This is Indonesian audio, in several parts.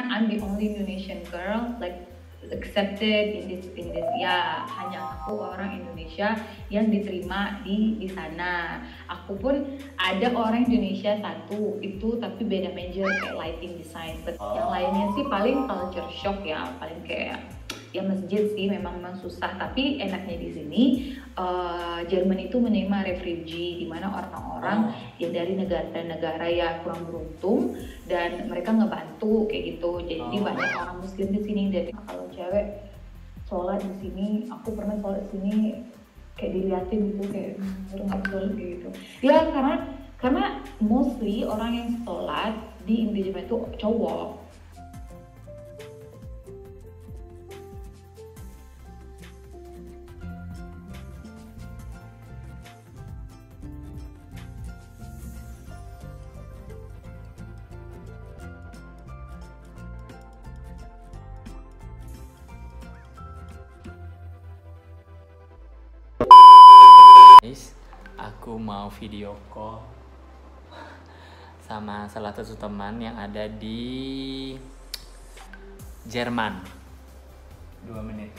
I'm the only Indonesian girl like accepted in this ya, hanya aku orang Indonesia yang diterima di sana. Aku pun ada orang Indonesia satu itu tapi beda major kayak lighting design. But yang lainnya sih paling culture shock ya, paling kayak ya masjid sih memang susah. Tapi enaknya di sini Jerman itu menerima refugee, di mana orang-orang yang dari negara-negara yang kurang beruntung dan mereka ngebantu kayak gitu. Jadi banyak orang Muslim di sini. Dan kalau cewek sholat di sini, aku pernah sholat di sini kayak diliatin gitu kayak nggak sholat gitu. Ya karena mostly orang yang sholat di Jerman itu cowok. Guys, aku mau video call sama salah satu teman yang ada di Jerman 2 menit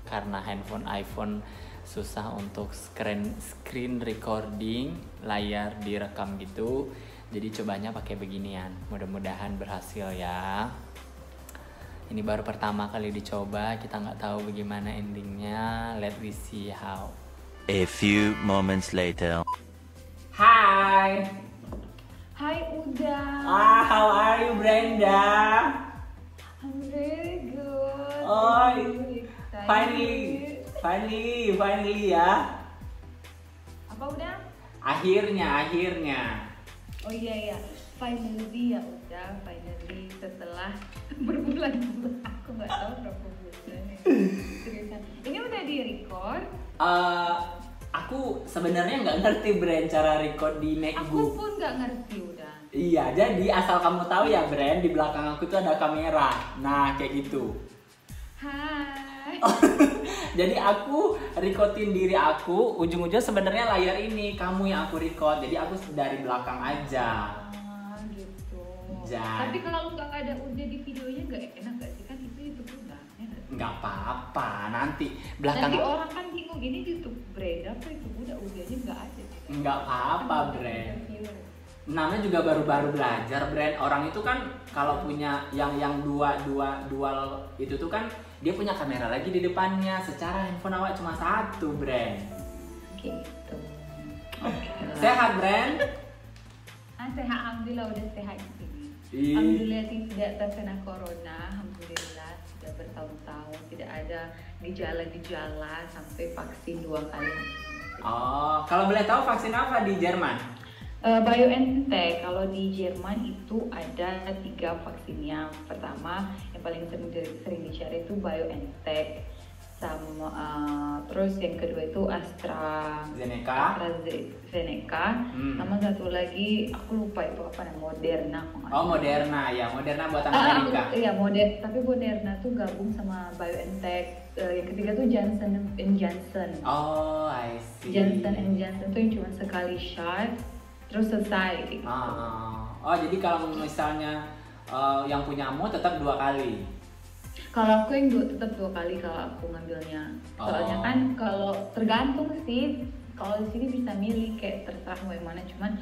karena handphone iPhone susah untuk screen recording, layar direkam gitu, jadi cobanya pakai beginian. Mudah-mudahan berhasil ya. Ini baru pertama kali dicoba, kita nggak tahu bagaimana endingnya. Let me see how. A few moments later. Hi. Hi Uda. How are you, Brenda? I'm very good. Oh, Really finally ya. Apa udah? Akhirnya. Oh iya, finally ya udah, finally setelah berbulan-bulan, aku nggak tahu berapa bulan ya. Seriusan. Ini udah di record. Aku sebenarnya nggak ngerti Brand cara record di MacBook. Aku pun nggak ngerti udah. Iya, jadi asal kamu tahu ya Brand, di belakang aku tuh ada kamera. Nah kayak gitu. Hai. Jadi aku recordin diri aku, ujung-ujungnya sebenarnya layar ini kamu yang aku record. Jadi aku dari belakang aja. Gitu. Jadi. Tapi kalau nggak ada udah di videonya nggak enak nggak sih, kan itu udah. Nggak apa-apa, nanti belakang. Nanti orang kan bingung ini di YouTube Brand apa itu udahnya nggak ada. Nggak apa-apa Brand. Namanya juga baru-baru belajar Brand. Orang itu kan kalau punya yang dual itu tuh kan dia punya kamera lagi di depannya. Secara handphone awak cuma satu Brand. Gitu. Oke. Sehat Brand? Sehat, alhamdulillah udah sehat di sini. Ih. Alhamdulillah tidak terkena corona, alhamdulillah sudah bertahun-tahun tidak ada gejala-gejala sampai vaksin 2 kali. Oh, kalau boleh tahu vaksin apa di Jerman? BioNTech. Kalau di Jerman itu ada 3 vaksinnya. Pertama yang paling sering dicari itu BioNTech, sama terus yang kedua itu AstraZeneca, sama satu lagi aku lupa itu apa namanya, Moderna. Moderna ya, Moderna buatan Amerika. Iya, tapi Moderna tuh gabung sama BioNTech. Yang ketiga tuh Johnson & Johnson. Oh, I see. Johnson & Johnson tuh yang cuma sekali shot terus selesai gitu. Jadi kalau misalnya yang punyamu tetap 2 kali. Kalau aku yang tetap 2 kali kalau aku ngambilnya. Soalnya kan kalau tergantung sih. Kalau di sini bisa milih kayak terserah mau yang mana, cuman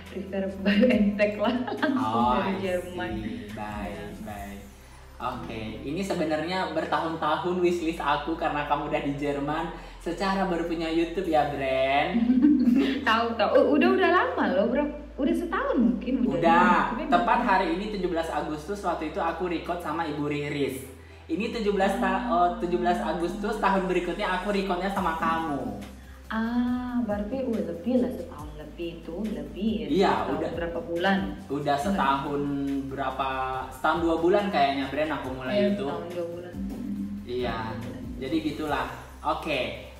prefer BioNTech lah langsung dari Jerman. Baik. Oke, ini sebenarnya bertahun-tahun wishlist aku karena kamu udah di Jerman. Secara baru punya YouTube ya, Brand. Tahu. Udah lama loh, bro. Udah setahun mungkin. Udah. Tepat hari ini 17 Agustus waktu itu aku record sama Ibu Riris. Ini 17 Agustus tahun berikutnya aku recordnya sama kamu. Berarti lebih lah, setahun lebih itu lebih. Iya, udah berapa bulan? Udah setahun 2 bulan kayaknya Brand aku mulai itu. Setahun 2 bulan. Iya. Jadi gitulah. Oke,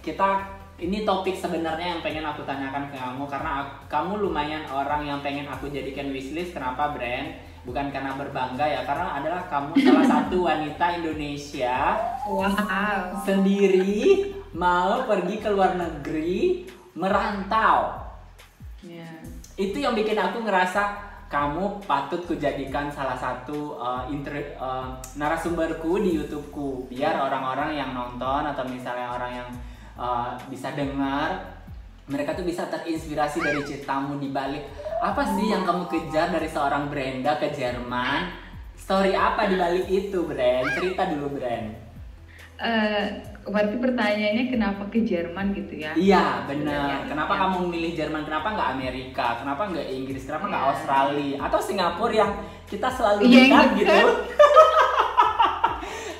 ini topik sebenarnya yang pengen aku tanyakan ke kamu karena kamu lumayan orang yang pengen aku jadikan wishlist. Kenapa Brand? Bukan karena berbangga ya, karena adalah kamu salah satu wanita Indonesia sendiri mau pergi ke luar negeri merantau. Itu yang bikin aku ngerasa kamu patut kujadikan salah satu narasumberku di YouTubeku, biar orang-orang yang nonton atau misalnya orang yang bisa dengar, mereka tuh bisa terinspirasi dari ceritamu di balik apa sih yang kamu kejar dari seorang Brenda ke Jerman. Story apa di balik itu, Brand? Cerita dulu, Brand. Berarti pertanyaannya kenapa ke Jerman gitu ya? Iya, benar. Ya, kenapa ya. kamu memilih Jerman? Kenapa nggak Amerika? Kenapa nggak Inggris? Kenapa nggak Ya. Australia? Atau Singapura yang kita selalu Iya, dekat yang gitu? dekat.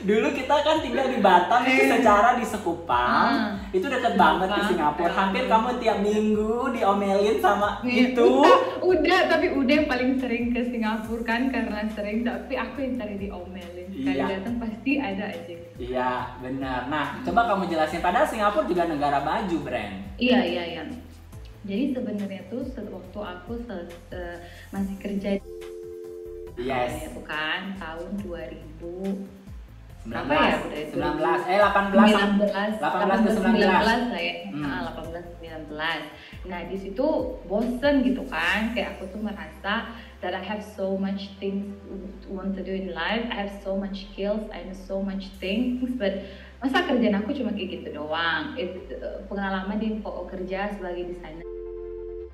Dulu kita kan tinggal di Batam, itu secara di Sekupang, itu deket banget ke Singapura. Hampir kamu tiap minggu diomelin sama itu. Udah, tapi udah yang paling sering ke Singapura kan karena sering, tapi aku yang sering diomelin. Sekali Iya. datang pasti ada aja. Iya, benar. Nah, coba kamu jelasin. Padahal Singapura juga negara baju, Brand. Iya. Jadi sebenarnya tuh waktu aku masih kerja Yes. itu kan tahun 2000 19, apa ya udah itu 18 ke 19 lah ya. 18 19. Nah, di situ bosen gitu kan, kayak aku tuh merasa that I have so much things to want to do in life. I have so much skills, I know so much things, but masa kerjaan aku cuma kayak gitu doang. Pengalaman di kerja sebagai desainer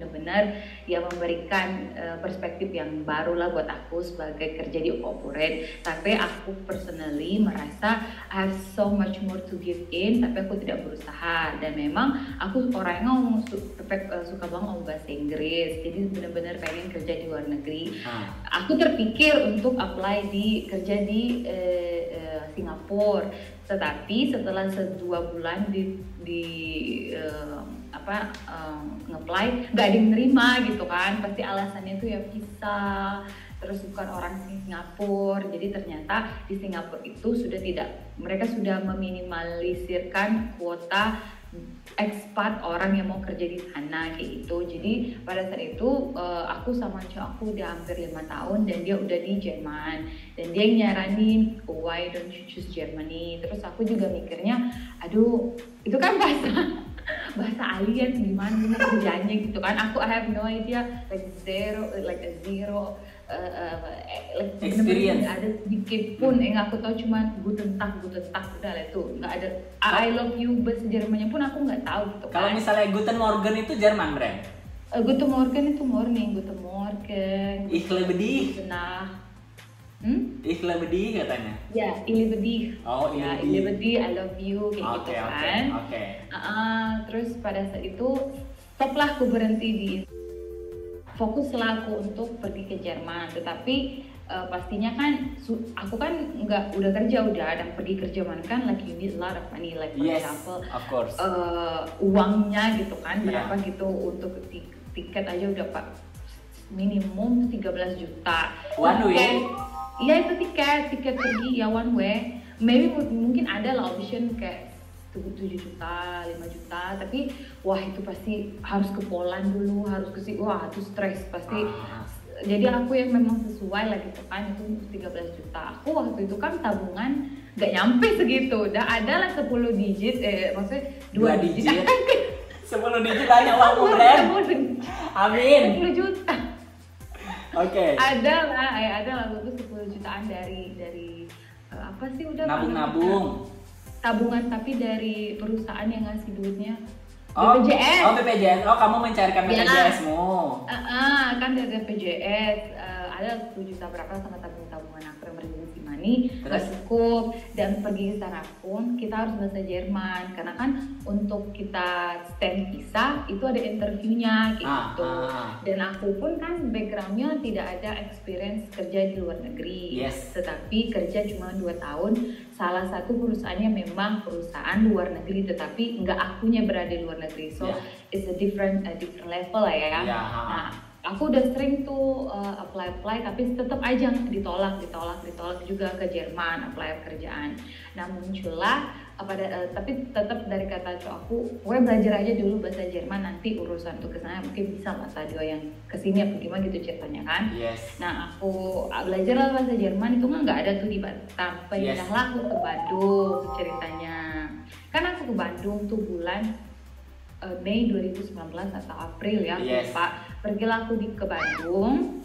benar-benar ya memberikan perspektif yang baru lah buat aku sebagai kerja di corporate. Tapi aku personally merasa I have so much more to give in, tapi aku tidak berusaha. Dan memang aku orangnya suka banget ngomong bahasa Inggris, jadi benar-benar pengen kerja di luar negeri. Aku terpikir untuk apply kerja di Singapura, tetapi setelah 2 bulan nge-apply nggak ada yang nerima gitu kan, pasti alasannya tuh ya visa, terus bukan orang Singapura. Jadi ternyata di Singapura itu mereka sudah meminimalisirkan kuota expat orang yang mau kerja di sana kayak gitu. Jadi pada saat itu aku sama cowok aku udah hampir 5 tahun dan dia udah di Jerman, dan dia yang nyaranin why don't you choose Germany. Terus aku juga mikirnya aduh itu kan bahasa alien gimana kerjanya gitu kan. I have no idea, like a zero experience. Ada sedikit pun yang aku tahu cuma guten tag udah lah, itu nggak ada I love you bahasa Jermannya pun aku nggak tahu gitu kan. Kalau misalnya Guten Morgen itu Jerman, Brand? Guten Morgen itu morning, Guten Morgen. Ich liebe dich. Nah, Ich liebe dich katanya. ya, ich liebe dich. Oh, ya, ich liebe dich, I love you kayak gitu kan. Oke. Terus pada saat itu stoplah aku berhenti di fokuslah aku untuk pergi ke Jerman. Tetapi pastinya kan aku kan udah kerja dan pergi ke Jerman kan like you need a lot of money, like for example of course. Uangnya gitu kan berapa gitu untuk tiket aja udah minimum 13 juta. One way? Iya, itu tiket pergi ya one way. Maybe mungkin ada lah option kayak 7 juta, 5 juta, tapi wah itu pasti harus ke Poland dulu, harus ke wah itu stres pasti. Jadi aku yang memang sesuai lah gitu kan, itu 13 juta. Aku waktu itu kan tabungan gak nyampe segitu, udah ada lah 10 digit, maksudnya 2 digit. 10 digit banyak uangmu, Brand. Amin. 10 juta. Oke. Ada lah waktu itu 10 jutaan dari apa sih udah nabung. Tabungan tapi dari perusahaan yang ngasih duitnya. BPJS. BPJS. BPJS. Kamu mencairkan BPJS-mu. Kan dari BPJS ada 10 juta berapa sama tabungan aku yang emergency money nggak cukup, dan pergi ke sana pun kita harus bahasa Jerman karena kan untuk kita stand visa itu ada interviewnya kayak gitu. Dan aku pun kan backgroundnya tidak ada experience kerja di luar negeri, tetapi kerja cuma 2 tahun. Salah satu perusahaannya memang perusahaan luar negeri, tetapi nggak akunya berada di luar negeri, so it's a different level lah ya. Nah, aku udah sering tuh apply tapi tetap aja ditolak juga ke Jerman apply pekerjaan. Nah, muncullah tapi tetap dari kata cowok aku, gue belajar aja dulu bahasa Jerman, nanti urusan tuh kesana mungkin bisa Mas Tadio yang kesini apa gimana gitu ceritanya kan. Nah, aku belajar lah bahasa Jerman itu nggak ada tuh di Batam, pindahlah aku ke Bandung ceritanya. Kan aku ke Bandung tuh bulan Mei 2019 atau April ya, lupa. Pergilah aku ke Bandung.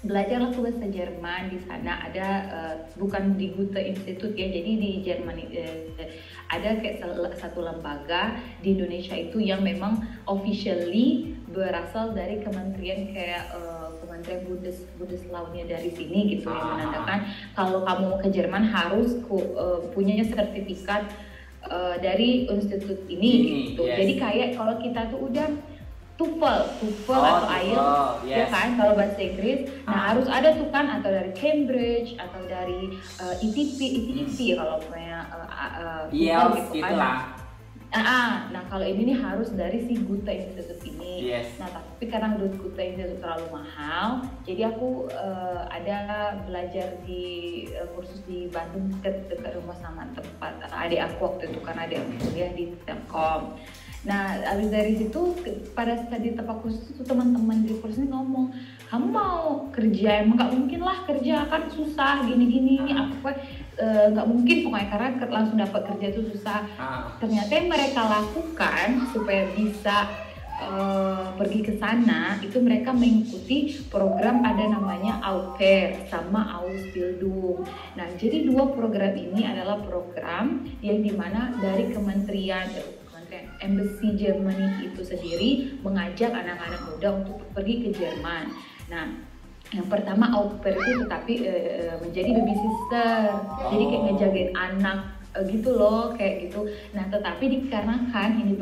belajarlah ke bahasa Jerman di sana. Ada bukan di Goethe Institut ya, jadi di Jerman ada kayak satu lembaga di Indonesia itu yang memang officially berasal dari kementerian kayak kementerian Bundeslaunya dari sini gitu, yang menandakan kalau kamu mau ke Jerman harus punya sertifikat dari institut ini gitu. Yes. Jadi kayak kalau kita tuh udah TOEFL atau IELTS, ya kan, kalau bahasa Inggris. Nah harus ada tuh kan, atau dari Cambridge atau dari ETP kalau punya IELTS gitu kan. Nah kalau ini nih harus dari si Goethe Institut ini. Yes. Nah tapi karena Goethe Institut terlalu mahal, jadi aku ada belajar di kursus di Bandung dekat rumah sama tempat adik aku waktu itu, karena adik aku kuliah di Telkom. Nah, abis dari situ pada saat di tempat kursus itu teman-teman di kursus ngomong, kamu mau kerja? Emang nggak mungkin lah kerja, kan susah gini-gini. Apa nggak mungkin pokoknya, karena langsung dapat kerja itu susah. Ternyata yang mereka lakukan supaya bisa pergi ke sana itu mereka mengikuti program ada namanya Au Pair sama Ausbildung. Nah, jadi dua program ini adalah program yang dimana dari kementerian Embassy Germany itu sendiri mengajak anak-anak muda untuk pergi ke Jerman. Nah, yang pertama au pair itu tetapi menjadi babysitter, jadi kayak ngejagain anak gitu loh, kayak gitu. Nah, tetapi dikarenakan ini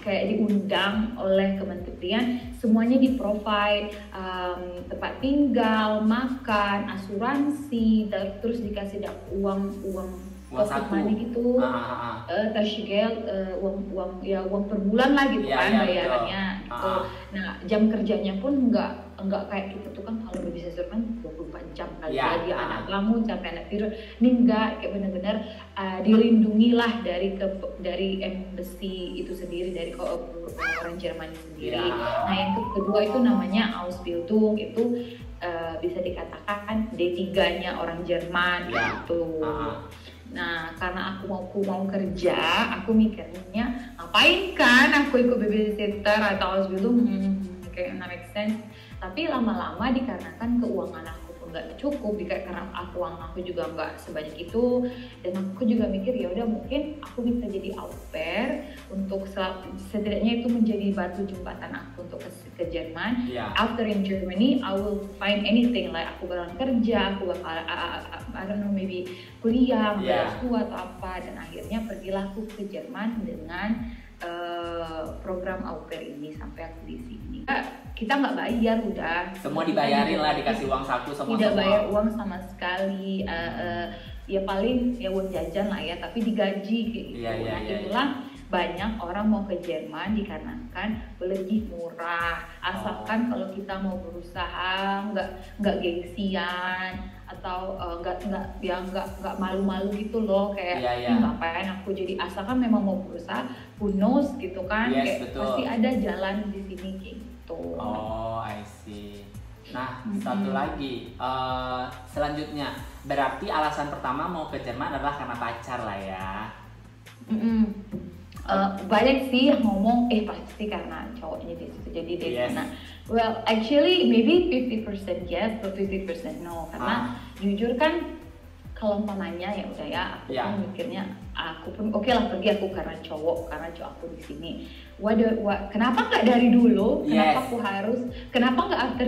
kayak diundang oleh kementerian, semuanya di-provide, tempat tinggal, makan, asuransi, terus dikasih uang pocket money gitu, tershigel uang per bulan lah gitu kan bayarannya gitu. Nah jam kerjanya pun nggak kayak kita tuh kan, kalau babysitter kan 24 jam kali dia anak kamu sampai anak tidur, ini enggak, kayak benar-benar dilindungi lah dari embassy itu sendiri, dari orang Jerman sendiri. Nah yang kedua itu namanya Ausbildung, itu bisa dikatakan D3-nya orang Jerman gitu. Nah, karena aku mau kerja, aku mikirnya ngapain kan aku ikut babysitter atau Ausbildung, kayak nggak make sense. Tapi lama-lama dikarenakan keuangan aku pun nggak cukup, karena uang aku juga nggak sebanyak itu, dan aku juga mikir ya udah mungkin aku bisa jadi au pair untuk setidaknya itu menjadi batu jembatan aku untuk ke Jerman. After in Germany, I will find anything, like aku bakal kerja, aku bakal I don't know, maybe kuliah, S2 atau apa, dan akhirnya pergilah aku ke Jerman dengan program au pair ini sampai aku di sini. Kita nggak bayar, udah semua dibayarin lah, dikasih uang saku semua. Tidak bayar uang sama sekali, ya paling ya uang jajan lah ya, tapi digaji gitu. Itulah banyak orang mau ke Jerman dikarenakan lebih murah, asalkan kalau kita mau berusaha nggak gengsian atau nggak malu-malu gitu loh, kayak ngapain aku jadi, asalkan memang mau berusaha, who knows gitu kan, kayak betul. pasti ada jalan di sini gitu. I see. Nah, satu lagi, selanjutnya berarti alasan pertama mau ke Jerman adalah karena pacar lah ya. Banyak sih yang ngomong pasti karena cowoknya di situ, jadi di sana. Well, actually maybe 50% yes, but 50% no, karena jujur kan kalau umpamanya ya udah ya, aku pun mikirnya aku pun oke lah pergi aku karena cowok aku di sini. Kenapa nggak dari dulu? Kenapa nggak after?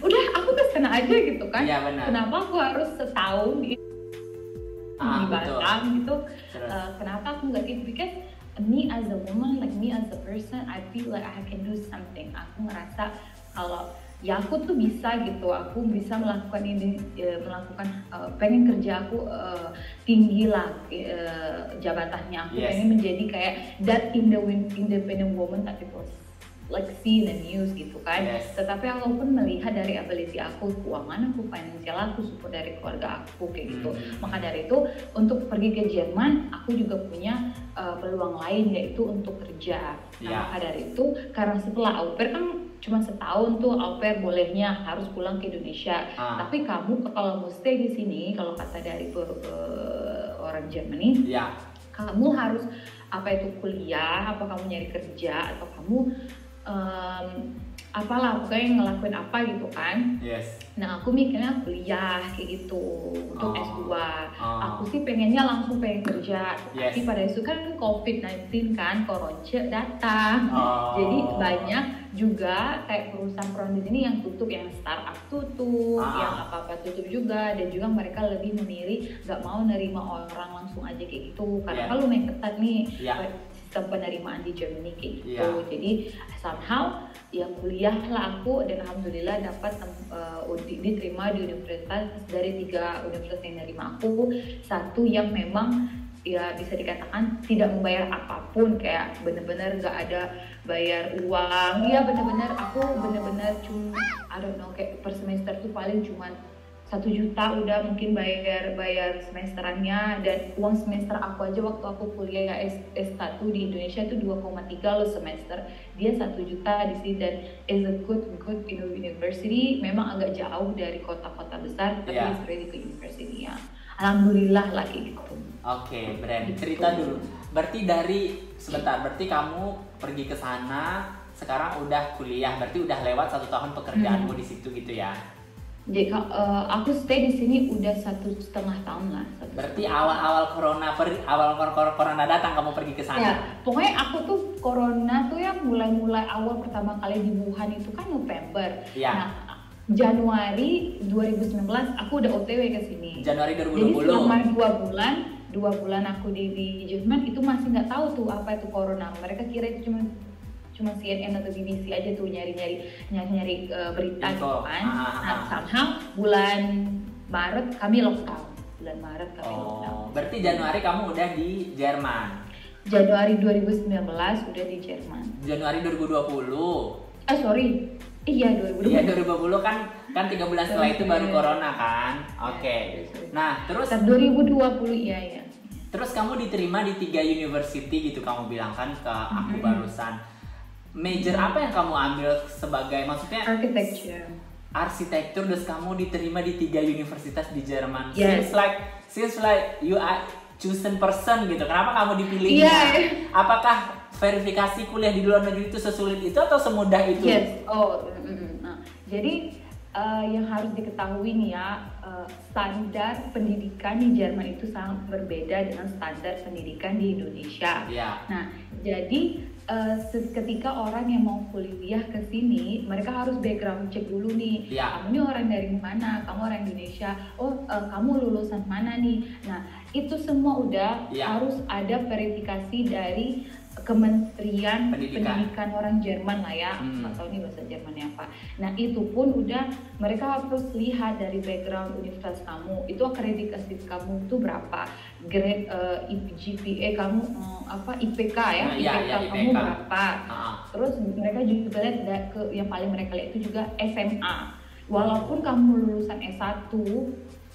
Udah aku kesana aja gitu kan. Kenapa aku harus setahun di Batam gitu? Kenapa aku nggak gitu? Because me as a woman, like me as a person, I feel like I can do something. Aku ngerasa kalau ya aku tuh bisa gitu, aku bisa melakukan ini, pengen kerja aku tinggi lah jabatannya, aku pengen menjadi kayak that independent woman that people like see in the news gitu kan. Tetapi aku pun melihat dari ability aku, keuangan aku, finansial aku, support dari keluarga aku kayak gitu. Maka dari itu untuk pergi ke Jerman aku juga punya peluang lain, yaitu untuk kerja. Maka dari itu, karena setelah au pair kan cuma setahun tuh au pair bolehnya, harus pulang ke Indonesia. Tapi kamu kalau mau stay di sini, kalau kata dari orang Germany, kamu harus apa itu kuliah, apa kamu nyari kerja, atau kamu apalah pokoknya ngelakuin apa gitu kan. Yes. Nah aku mikirnya kuliah kayak gitu untuk S2. Aku sih pengennya langsung pengen kerja, tapi pada itu kan COVID-19 kan, koronce datang. Jadi banyak juga kayak perusahaan-perusahaan di sini yang tutup, yang startup tutup, yang apa-apa tutup juga, dan juga mereka lebih memilih nggak mau nerima orang langsung aja kayak gitu, karena kan lumayan ketat nih sistem penerimaan di Germany kayak gitu. Jadi somehow ya kuliah lah aku, dan alhamdulillah dapat diterima di universitas, dari 3 universitas yang nerima aku, satu yang memang ya bisa dikatakan tidak membayar apapun, kayak bener-bener nggak ada bayar uang, ya bener-bener aku bener-bener cuma I don't know, kayak per semester tuh paling cuma 1 juta udah mungkin bayar semesterannya, dan uang semester aku aja waktu aku kuliah S1 di Indonesia itu 2,3 loh semester, dia 1 juta di sini, dan is a good university, memang agak jauh dari kota-kota besar, tapi it's really good university ya, alhamdulillah lah kayak gitu. Oke, Brand, cerita dulu. Berarti berarti kamu pergi ke sana, sekarang udah kuliah, berarti udah lewat 1 tahun pekerjaanmu di situ gitu ya? Jadi aku stay di sini udah 1,5 tahun lah. Berarti awal corona datang kamu pergi ke sana? Ya, pokoknya aku tuh corona tuh ya mulai awal pertama kali di Wuhan itu kan November. Ya. Nah, Januari 2019 aku udah OTW ke sini. Januari 2020. Jadi selama 2 bulan aku di Jerman itu masih nggak tahu tuh apa itu corona. Mereka kira itu cuma CNN atau BBC aja tuh nyari berita gitu kan. Nah, somehow bulan Maret kami lockdown. Berarti Januari kamu udah di Jerman. Januari 2019 udah di Jerman. Januari 2020. Iya 2020. Iya 2020 kan 3 bulan setelah itu baru corona kan. Oke. Nah, terus 2020 iya. Terus kamu diterima di 3 university gitu kamu bilang kan ke aku barusan. Major apa yang kamu ambil sebagai, maksudnya arsitektur, terus kamu diterima di 3 universitas di Jerman. Seems like you are chosen person gitu. Kenapa kamu dipilihnya? Apakah verifikasi kuliah di luar negeri itu sesulit itu atau semudah itu? Jadi yang harus diketahui nih ya, standar pendidikan di Jerman itu sangat berbeda dengan standar pendidikan di Indonesia. Nah, jadi ketika orang yang mau kuliah ke sini, mereka harus background check dulu nih. Kamu ini orang dari mana? Kamu orang Indonesia. Kamu lulusan mana nih? Nah, itu semua udah harus ada verifikasi dari Kementerian Pendidikan orang Jerman lah ya, atau ini bahasa Jermannya apa. Nah itu pun udah mereka harus lihat dari background universitas kamu, itu akreditasi kamu tuh berapa, grade GPA kamu IPK ya, IPK kamu berapa. Terus mereka juga lihat yang paling mereka lihat itu juga SMA. Walaupun kamu lulusan S1,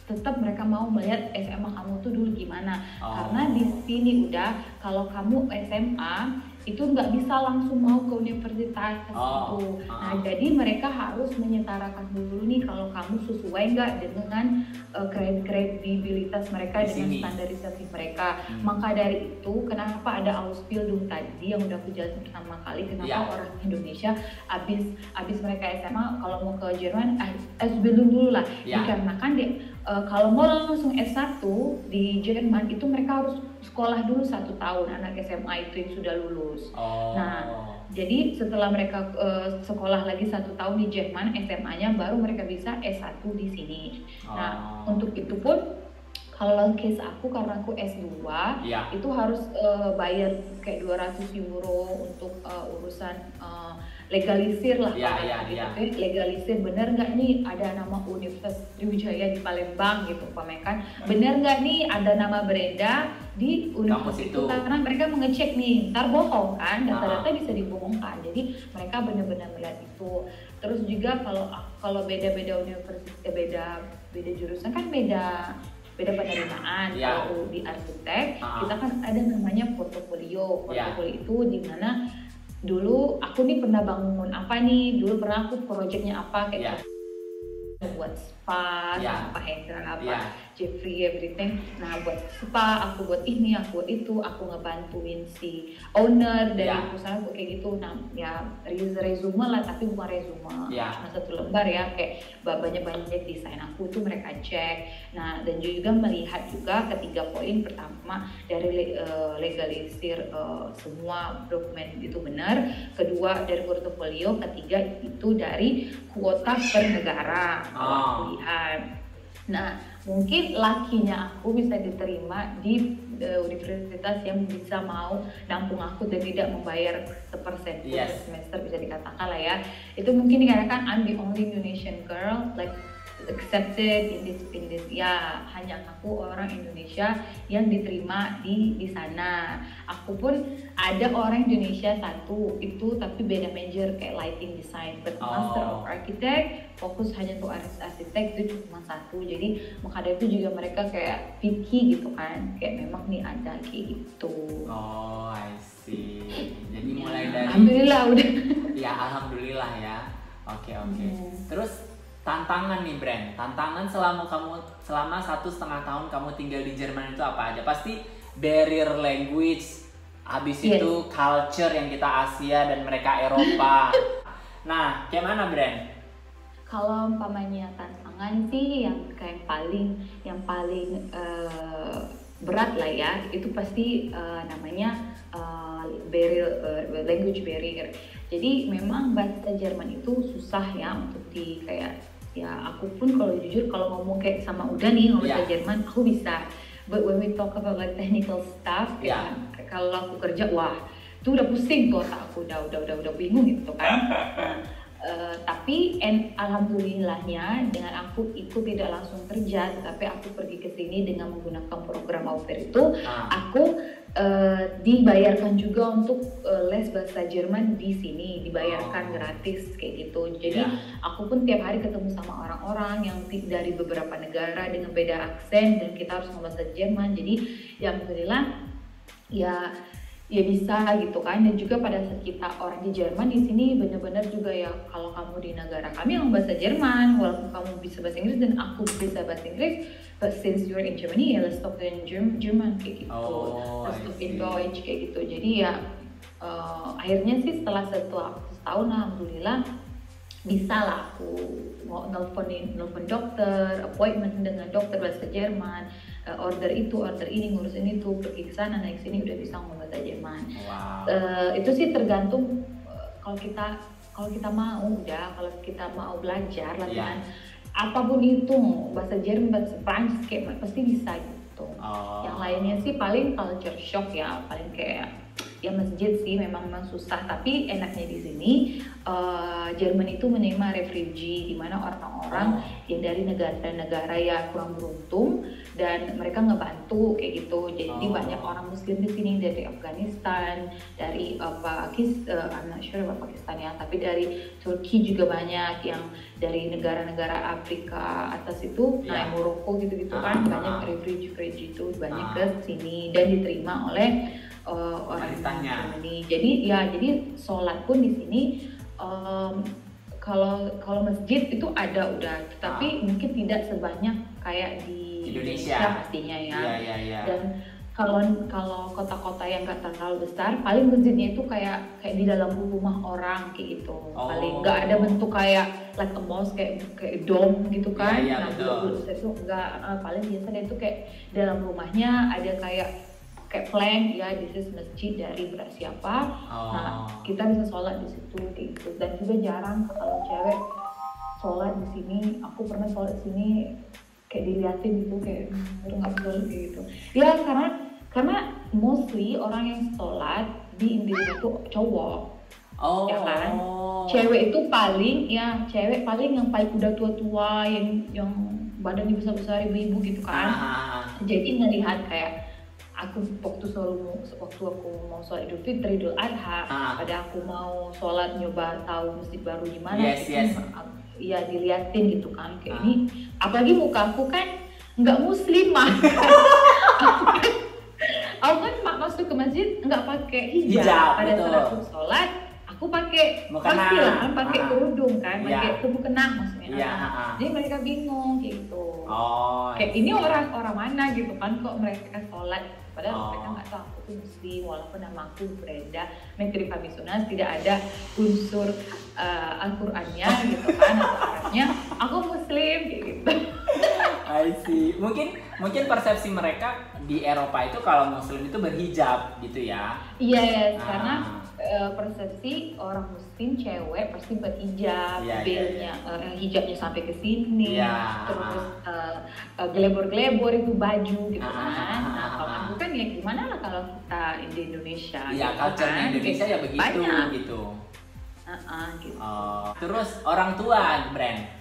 tetap mereka mau melihat SMA kamu tuh dulu gimana. Karena di sini udah kalau kamu SMA itu nggak bisa langsung mau ke universitas itu. Nah jadi mereka harus menyetarakan dulu nih kalau kamu sesuai nggak dengan kredibilitas mereka dengan standarisasi mereka. Maka dari itu kenapa ada Ausbildung tadi yang udah aku jelasin pertama kali, kenapa orang Indonesia abis mereka SMA kalau mau ke Jerman Ausbildung dulu lah. Dikarenakan kalau mau langsung S1 di Jerman itu mereka harus sekolah dulu 1 tahun, anak SMA itu yang sudah lulus. Nah, jadi setelah mereka sekolah lagi 1 tahun di Jerman, SMA-nya baru mereka bisa S1 di sini. Nah, untuk itu pun kalau case aku karena aku S2 itu harus bayar kayak 200 euro untuk urusan legalisir lah, legalisir bener nggak nih ada nama Universitas Sriwijaya di Palembang gitu, pamekan bener nggak nih ada nama Brenda di universitas itu, karena mereka mengecek nih, ntar bohong kan, data-data bisa dibohongkan, jadi mereka benar-benar melihat itu. Terus juga kalau beda-beda universitas, beda jurusan kan beda penerimaan. Kalau di arsitek kita kan ada namanya portofolio itu di mana dulu aku nih pernah bangun apa nih, dulu pernah aku proyeknya apa kayak buat Spa, Ya. sama Pak Hendra, Ya. Jeffrey, everything. Nah, buat spa, aku buat ini, aku buat itu, aku ngebantuin si owner dari Ya. perusahaan aku kayak gitu. Nah, ya resume lah, tapi bukan resume Ya. cuma 1 lembar ya, kayak banyak desain aku tuh mereka cek. Nah, dan juga melihat juga ketiga poin. Pertama, dari legalisir semua dokumen itu benar. Kedua, dari portofolio. Ketiga, itu dari kuota per negara kalau aku lihat. Nah, mungkin lakinya aku bisa diterima di universitas yang bisa mau nampung aku dan tidak membayar 1% pun per semester, bisa dikatakan lah ya. Itu mungkin dikarenakan I'm the only Indonesian girl like accepted in this ya, hanya aku orang Indonesia yang diterima di sana. Aku pun ada orang Indonesia satu itu tapi beda major kayak lighting design, but master of architect fokus hanya untuk arsitek itu cuma satu. Jadi makanya itu juga mereka kayak picky gitu kan, kayak memang nih ada kayak gitu. Oh, I see. Jadi mulai dari alhamdulillah udah. Ya, alhamdulillah ya. Oke. Terus tantangan nih, Brand. Tantangan selama 1,5 tahun kamu tinggal di Jerman itu apa aja? Pasti barrier language, habis itu culture yang kita Asia dan mereka Eropa. Nah, kayak mana, Brand? Kalau umpamanya tantangan sih yang paling berat lah ya, itu pasti namanya language barrier. Jadi memang bahasa Jerman itu susah ya untuk ya aku pun kalau jujur kalau ngomong kayak sama Uda nih ngomong bahasa Jerman aku bisa, but when we talk about like technical stuff kalau aku kerja wah itu udah pusing tuh otak aku, udah bingung gitu kan. Tapi alhamdulillahnya dengan aku ikut tidak langsung kerja, tetapi aku pergi ke sini dengan menggunakan program au pair itu, aku dibayarkan juga untuk les bahasa Jerman di sini, dibayarkan gratis kayak gitu. Jadi aku pun tiap hari ketemu sama orang-orang yang dari beberapa negara dengan beda aksen dan kita harus ngomong bahasa Jerman. Jadi ya alhamdulillah ya bisa gitu kan. Dan juga pada saat kita orang di Jerman di sini benar-benar juga ya, kalau kamu di negara kami yang bahasa Jerman, walaupun kamu bisa bahasa Inggris dan aku bisa bahasa Inggris, but since you're in Germany ya let's talk in German kayak gitu, let's talk in Deutsch kayak gitu. Jadi ya akhirnya sih setelah setahun alhamdulillah bisa lah aku mau nelfon dokter, appointment dengan dokter bahasa Jerman, order itu, order ini, ngurusin itu, pergi ke sana, naik sini, udah bisa ngomong bahasa Jerman. Itu sih tergantung kalau kita mau belajar latihan apapun itu, bahasa Jerman, bahasa Prancis kayak pasti bisa gitu. Yang lainnya sih paling culture shock ya, paling kayak ya masjid sih memang susah, tapi enaknya di sini Jerman itu menerima refugee, di mana orang-orang yang dari negara-negara ya kurang beruntung dan mereka ngebantu kayak gitu. Jadi banyak orang muslim di sini dari Afghanistan, dari I'm not sure about Pakistan ya, tapi dari Turki juga banyak, yang dari negara-negara Afrika atas itu, Maroko gitu-gitu kan, banyak refugee itu banyak ke sini dan diterima oleh orang Germany. Jadi sholat pun di sini kalau masjid itu ada udah, tapi mungkin tidak sebanyak kayak di Indonesia pastinya ya. Dan kalau kota-kota yang nggak terlalu besar, paling masjidnya itu kayak di dalam rumah orang kayak gitu. Paling nggak ada bentuk kayak like a mosque kayak dome gitu kan. Nah dulu itu nggak, paling biasanya itu kayak dalam rumahnya ada kayak plank ya, this is masjid dari siapa. Nah kita bisa sholat di situ gitu. Dan juga jarang kalau cewek sholat di sini. Aku pernah sholat di sini kayak diliatin gitu, kayak nggak betul gitu ya, karena mostly orang yang sholat di Indonesia itu cowok. Ya kan, cewek itu paling yang paling udah tua-tua, yang badannya besar-besar, ibu-ibu gitu kan. Jadi ngelihat kayak aku waktu aku mau sholat Idul Fitri, Idul Adha, pada aku mau sholat nyoba tahu masjid baru di mana, iya diliatin gitu kan, kayak ini. Apalagi muka aku kan nggak muslimah. Aku kan masuk ke masjid nggak pakai hijab. Pada saat aku sholat, aku pakai Mukena. pastilah pakai kerudung kan, Iya. pakai mukena maksudnya. Iya, Jadi mereka bingung gitu. Oh, Kayak ini orang mana gitu kan, kok mereka sholat, padahal Oh. mereka nggak tahu aku tuh muslim, walaupun nama aku Brenda Menteri Famisunaz, tidak ada unsur Al-Qur'annya gitu kan atau Arabnya, aku muslim kayak gitu. I see. Mungkin persepsi mereka di Eropa itu kalau muslim itu berhijab gitu ya. Yes, Ah. karena persepsi orang muslim cewek pasti berhijab, Iya, veilnya, hijabnya sampai ke sini, Iya. terus gelebor-gelebor itu baju gitu kan. Nah, Ah. kalau aku kan ya gimana lah kalau kita di Indonesia. Iya, gitu culture-nya kan. Indonesia ya begitu Banyak. gitu. Gitu. Oh. Terus orang tua, Brand.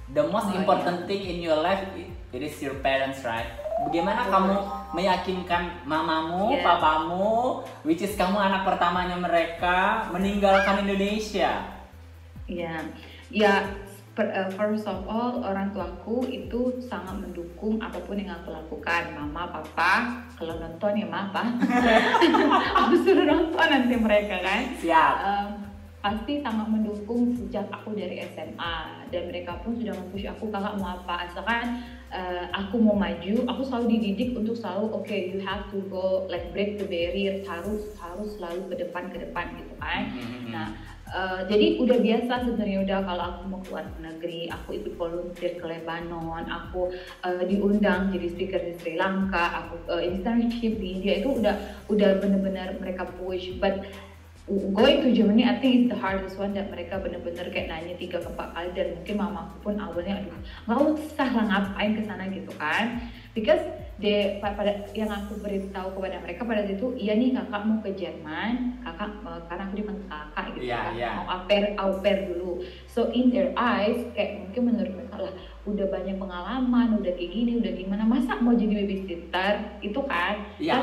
The most Oh, important thing in your life it is your parents, right? Bagaimana kamu meyakinkan mamamu, Yes. papamu, which is kamu anak pertamanya mereka, meninggalkan Indonesia? Iya, ya first of all orang tuaku itu sangat mendukung apapun yang aku lakukan. Mama, papa, kalau nonton ya maaf Pak. Aku suruh nonton nanti mereka kan. Siap. Pasti sangat mendukung sejak aku dari SMA, dan mereka pun sudah mempush aku, kakak mau apa, asalkan aku mau maju. Aku selalu dididik untuk selalu you have to go like break the barrier, harus selalu ke depan gitu kan. Nah, jadi udah biasa sebenarnya, udah kalau aku mau keluar negeri, aku ikut volunteer ke Lebanon, aku diundang jadi speaker di Sri Lanka, aku internship di India, itu udah bener-bener mereka push. But going to Germany, I think it's the hardest one, that mereka bener-bener kayak nanya 3-4 kali, dan mungkin mamaku pun awalnya nggak usah lah ngapain ke sana gitu kan, because pada yang aku beritahu kepada mereka pada situ, iya nih kakak mau ke Jerman, kakak karena aku dipanggil kakak gitu kan, mau au pair dulu. So in their eyes kayak mungkin menurut mereka lah udah banyak pengalaman, udah kayak gini, udah gimana, masa mau jadi babysitter itu kan. Iya,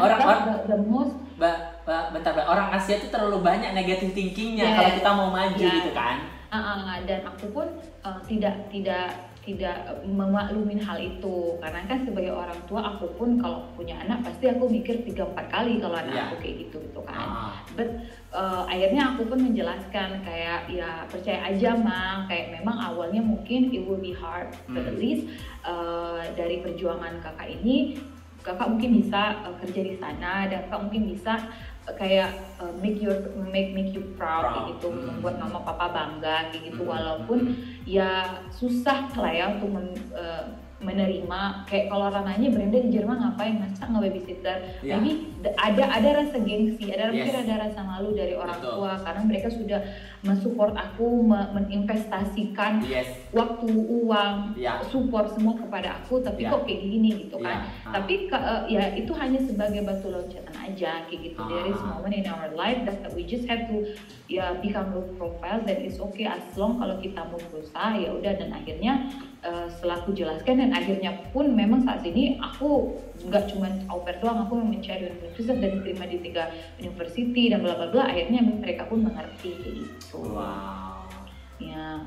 the most bentar, orang Asia tuh terlalu banyak negative thinkingnya kalau kita mau maju gitu kan. Dan aku pun tidak memaklumin hal itu, karena kan sebagai orang tua aku pun kalau punya anak pasti aku mikir 3-4 kali kalau anak aku kayak gitu kan. But akhirnya aku pun menjelaskan kayak ya percaya aja Mang, kayak memang awalnya mungkin it will be hard, but at least dari perjuangan kakak ini, kakak mungkin bisa kerja di sana, dan kakak mungkin bisa kayak make you proud kayak gitu, membuat mama papa bangga kayak gitu, walaupun ya susah lah ya untuk menerima. Kayak kalau orang nanya Brenda di Jerman ngapain, masa nggak babysitter, jadi ada rasa gengsi, mungkin ada rasa malu dari orang tua, karena mereka sudah mensupport aku, menginvestasikan waktu, uang, support semua kepada aku, tapi kok kayak gini gitu kan. Tapi ya itu hanya sebagai batu loncatan aja kayak gitu. There is moment in our life that we just have to become low profile, dan it's okay as long kalau kita mau berusaha ya udah. Dan akhirnya setelah aku jelaskan, dan akhirnya pun memang saat ini aku nggak cuma au pair doang, aku mencari universitas dan diterima di 3 university dan bla bla bla. Akhirnya mereka pun mengerti kayak gitu. Wow. Ya.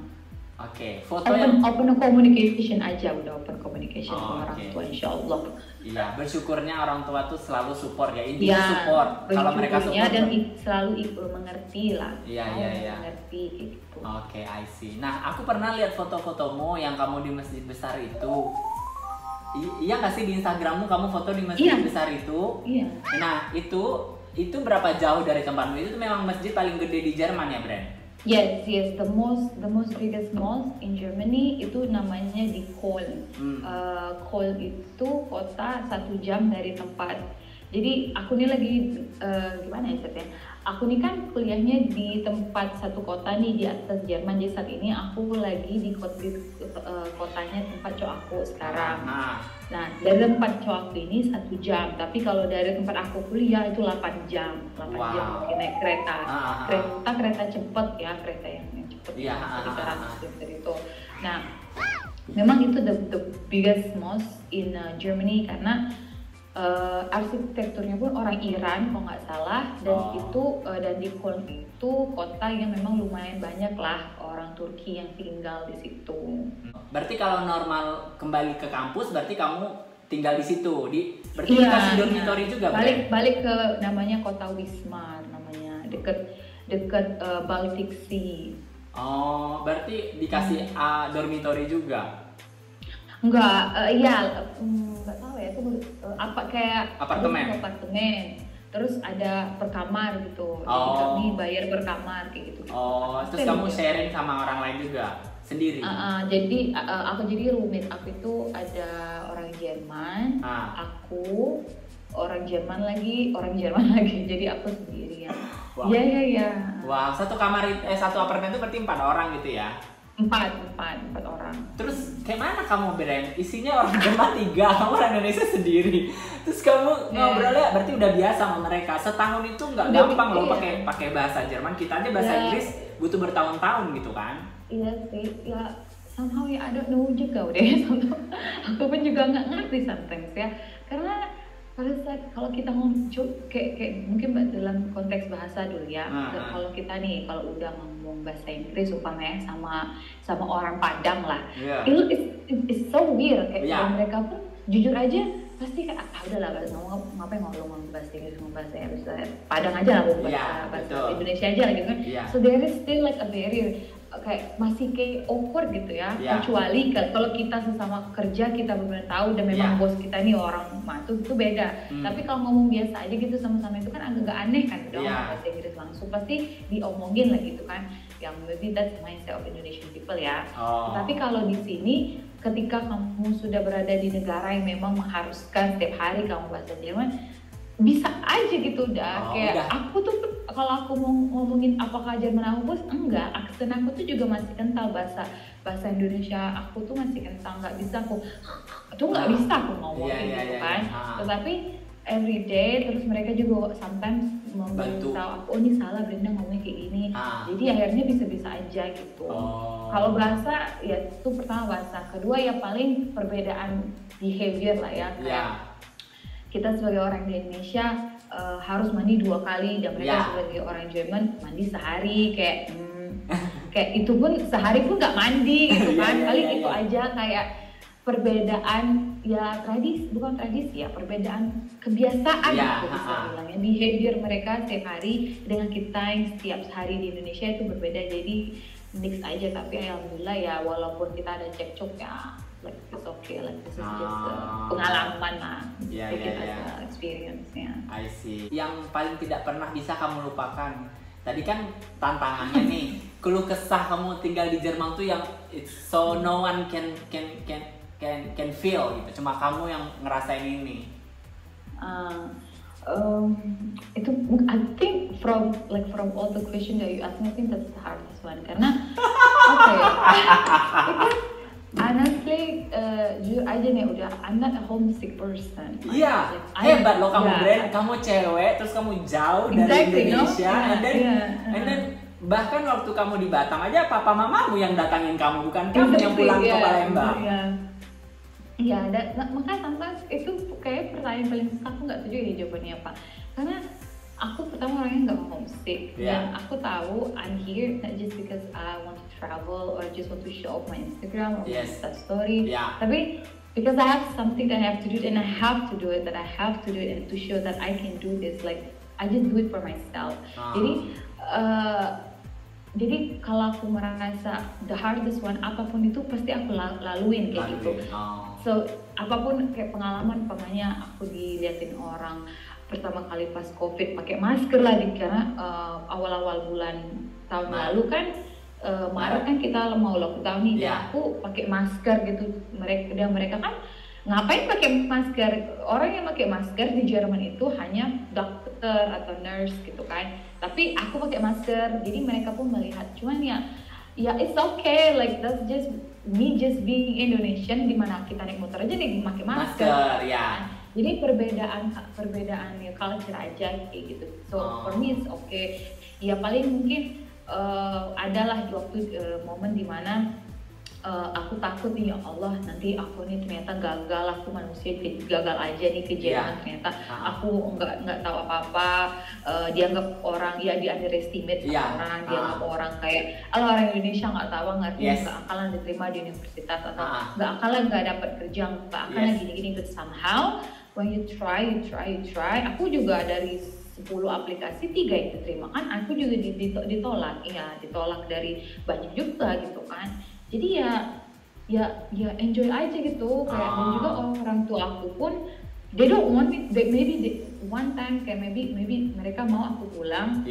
Oke, foto yang open communication aja, udah open communication sama orang tua, insyaallah. Iya, bersyukurnya orang tua tuh selalu support ya, intinya support. Kalau mereka support dan selalu mengerti lah. Iya. Mengerti kayak gitu. Oke, I see. Nah, aku pernah lihat foto-fotomu yang kamu di masjid besar itu. Iya nggak sih, di Instagrammu kamu foto di masjid besar itu? Iya. Nah, itu berapa jauh dari tempatmu? Itu memang masjid paling gede di Jerman ya, Bren? Yes, the most biggest mosque in Germany itu namanya di Köln. Köln itu kota 1 jam dari tempat. Jadi aku ini lagi gimana ya ceritanya? Aku ini kan kuliahnya di tempat satu kota nih di atas Jerman. Jadi saat ini aku lagi di kotanya tempat cowok aku sekarang. Nah, dari tempat cowok aku ini 1 jam. Tapi kalau dari tempat aku kuliah itu 8 jam. 8 jam mungkin naik kereta. Kereta cepet ya, kereta yang cepet. Jadi 100 km itu. Nah, memang itu the biggest mosque in Germany, karena arsitekturnya pun orang Iran kalau nggak salah, dan itu dan di Köln itu kota yang memang lumayan banyak lah orang Turki yang tinggal di situ. Berarti kalau normal kembali ke kampus, berarti kamu tinggal di situ, berarti dikasih dormitory juga? Balik ke namanya kota Wismar, namanya deket dekat Baltic Sea. Oh, berarti dikasih dormitory juga? Enggak, nggak tahu ya itu apa kayak apartemen. Terus ada per kamar gitu. Jadi kami bayar per kamar kayak gitu. Oh, terus kamu sharing sama orang lain juga sendiri? Jadi aku jadi roommate aku itu ada orang Jerman, aku orang Jerman lagi, jadi aku sendirian. Wow. Iya. Wah, satu apartemen itu berarti 4 orang gitu ya? 4 orang. Terus kayak mana kamu bedain? Isinya orang Jerman 3, kamu orang Indonesia sendiri. Terus kamu ngobrolnya berarti udah biasa sama mereka. Setahun itu nggak gampang loh pakai bahasa Jerman. Kita aja bahasa Inggris butuh bertahun-tahun gitu kan? Iya sih, ya somehow ya I don't know juga udah. Aku pun juga nggak ngerti sometimes ya. Karena pada saat kalau kita ngomong kayak mungkin dalam konteks bahasa dulu ya, kalau kita nih kalau udah ngomong bahasa Inggris umpamanya sama orang Padang lah, it's so weird kayak mereka pun jujur aja pasti kayak udahlah ngapain ngomong bahasa Inggris bahasa Padang aja lah bahasa Indonesia aja lah gitu kan. So there is still like a barrier, kayak masih kayak awkward gitu ya. Kecuali kalau kita sesama kerja kita benar tahu dan memang bos kita nih orang mantu itu beda. Tapi kalau ngomong biasa aja gitu sama-sama itu kan agak aneh kan, udah ngomong bahasa Inggris langsung pasti diomongin lah gitu kan. Yang maybe that's mindset of Indonesian people ya. Tapi kalau di sini ketika kamu sudah berada di negara yang memang mengharuskan setiap hari kamu bahasa Jerman, bisa aja gitu kayak aku tuh kalau aku mau ngomongin apakah Jerman aku bos, enggak, aksen aku tuh juga masih kental, bahasa Indonesia aku tuh masih kental, nggak bisa aku ngomongin gitu kan. Tetapi everyday terus mereka juga sometimes memberitahu aku, ini salah Brenda ngomongnya kayak gini. Jadi akhirnya bisa-bisa aja gitu. Kalau bahasa ya itu pertama bahasa, kedua ya paling perbedaan behavior lah ya, kayak kita sebagai orang di Indonesia harus mandi 2 kali dan mereka sebagai orang Jerman mandi sehari, kayak itu pun sehari pun nggak mandi gitu kan. Paling itu aja kayak perbedaan ya perbedaan kebiasaan aku bisa bilang ya, behavior mereka setiap hari dengan kita yang setiap hari di Indonesia itu berbeda, jadi mix aja. Tapi alhamdulillah ya walaupun kita ada cekcok ya like it's okay, like this is just pengalaman lah, experience-nya. I see. Yang paling tidak pernah bisa kamu lupakan, tadi kan tantangannya nih, keluh kesah kamu tinggal di Jerman tuh yang it's so no one can feel gitu, cuma kamu yang ngerasain ini. Itu I think from all the question that you asked me, I think that's the hardest one karena honestly, jujur aja nih I'm not a homesick person. Iya, hebat loh kamu Brand, kamu cewek, terus kamu jauh dari Indonesia, and then bahkan waktu kamu di Batam aja papa mamamu yang datangin kamu, bukan kamu yang pulang ke Palembang. Iya, makanya sometimes itu kayak pertanyaan paling susah, aku nggak setuju ya jawabannya apa. Karena aku pertama orangnya nggak homesick, dan aku tahu I'm here not just because I want to travel or just want to show off my Instagram or my Insta story, tapi because I have something that I have to do and I have to do it, and to show that I can do this, like I just do it for myself. Jadi kalau aku merasa the hardest one, apapun itu pasti aku laluin kayak gitu. So apapun kayak pengalaman, pokoknya aku diliatin orang pertama kali pas COVID pakai masker lah, karena awal-awal bulan tahun lalu kan Maret kan kita mau lockdown nih, dan aku pakai masker gitu. Mereka kan ngapain pakai masker? Orang yang pakai masker di Jerman itu hanya dokter atau nurse gitu kan. Tapi aku pakai masker, jadi mereka pun melihat. Cuman ya it's okay, like that's just me just being Indonesian, dimana kita naik motor aja nih pakai masker. Jadi perbedaan ya culture aja kayak gitu. So for me it's okay. Ya paling mungkin adalah waktu momen dimana aku takut nih, ya Allah nanti aku nih ternyata gagal, aku manusia gagal aja nih ke Jerman, ternyata aku nggak tahu apa-apa, dianggap orang ya di underestimate orang, dianggap orang kayak orang Indonesia nggak tahu ngerti, nggak akalan diterima di universitas atau nggak akalan nggak dapat kerja, nggak akalan gini-gini. But somehow when you try, aku juga dari 10 aplikasi 3 yang diterima kan, aku juga ditolak, ya ditolak dari banyak juga gitu kan. Jadi ya enjoy aja gitu kayak. Dan juga orang tua aku pun they don't want it, one time kayak maybe mereka mau aku pulang.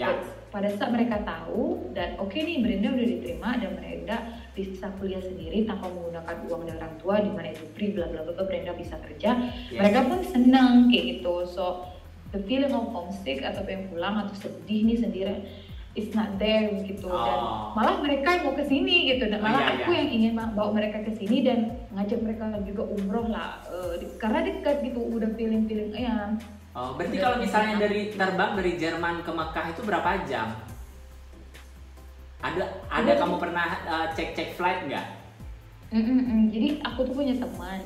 Pada saat mereka tahu dan oke nih Brenda udah diterima dan Brenda bisa kuliah sendiri tanpa menggunakan uang dari orang tua, di mana itu free bla bla bla, Brenda bisa kerja, mereka pun senang kayak gitu. So the feeling of homesick atau pengen pulang atau sedih nih sendiri, it's not there gitu. Dan malah mereka mau kesini gitu, dan malah aku yang ingin bawa mereka kesini dan ngajak mereka juga umroh lah, karena dekat gitu, udah feeling ya. Berarti kalau misalnya dari terbang dari Jerman ke Mekah itu berapa jam? Ada kamu pernah cek flight nggak? Jadi aku tuh punya teman,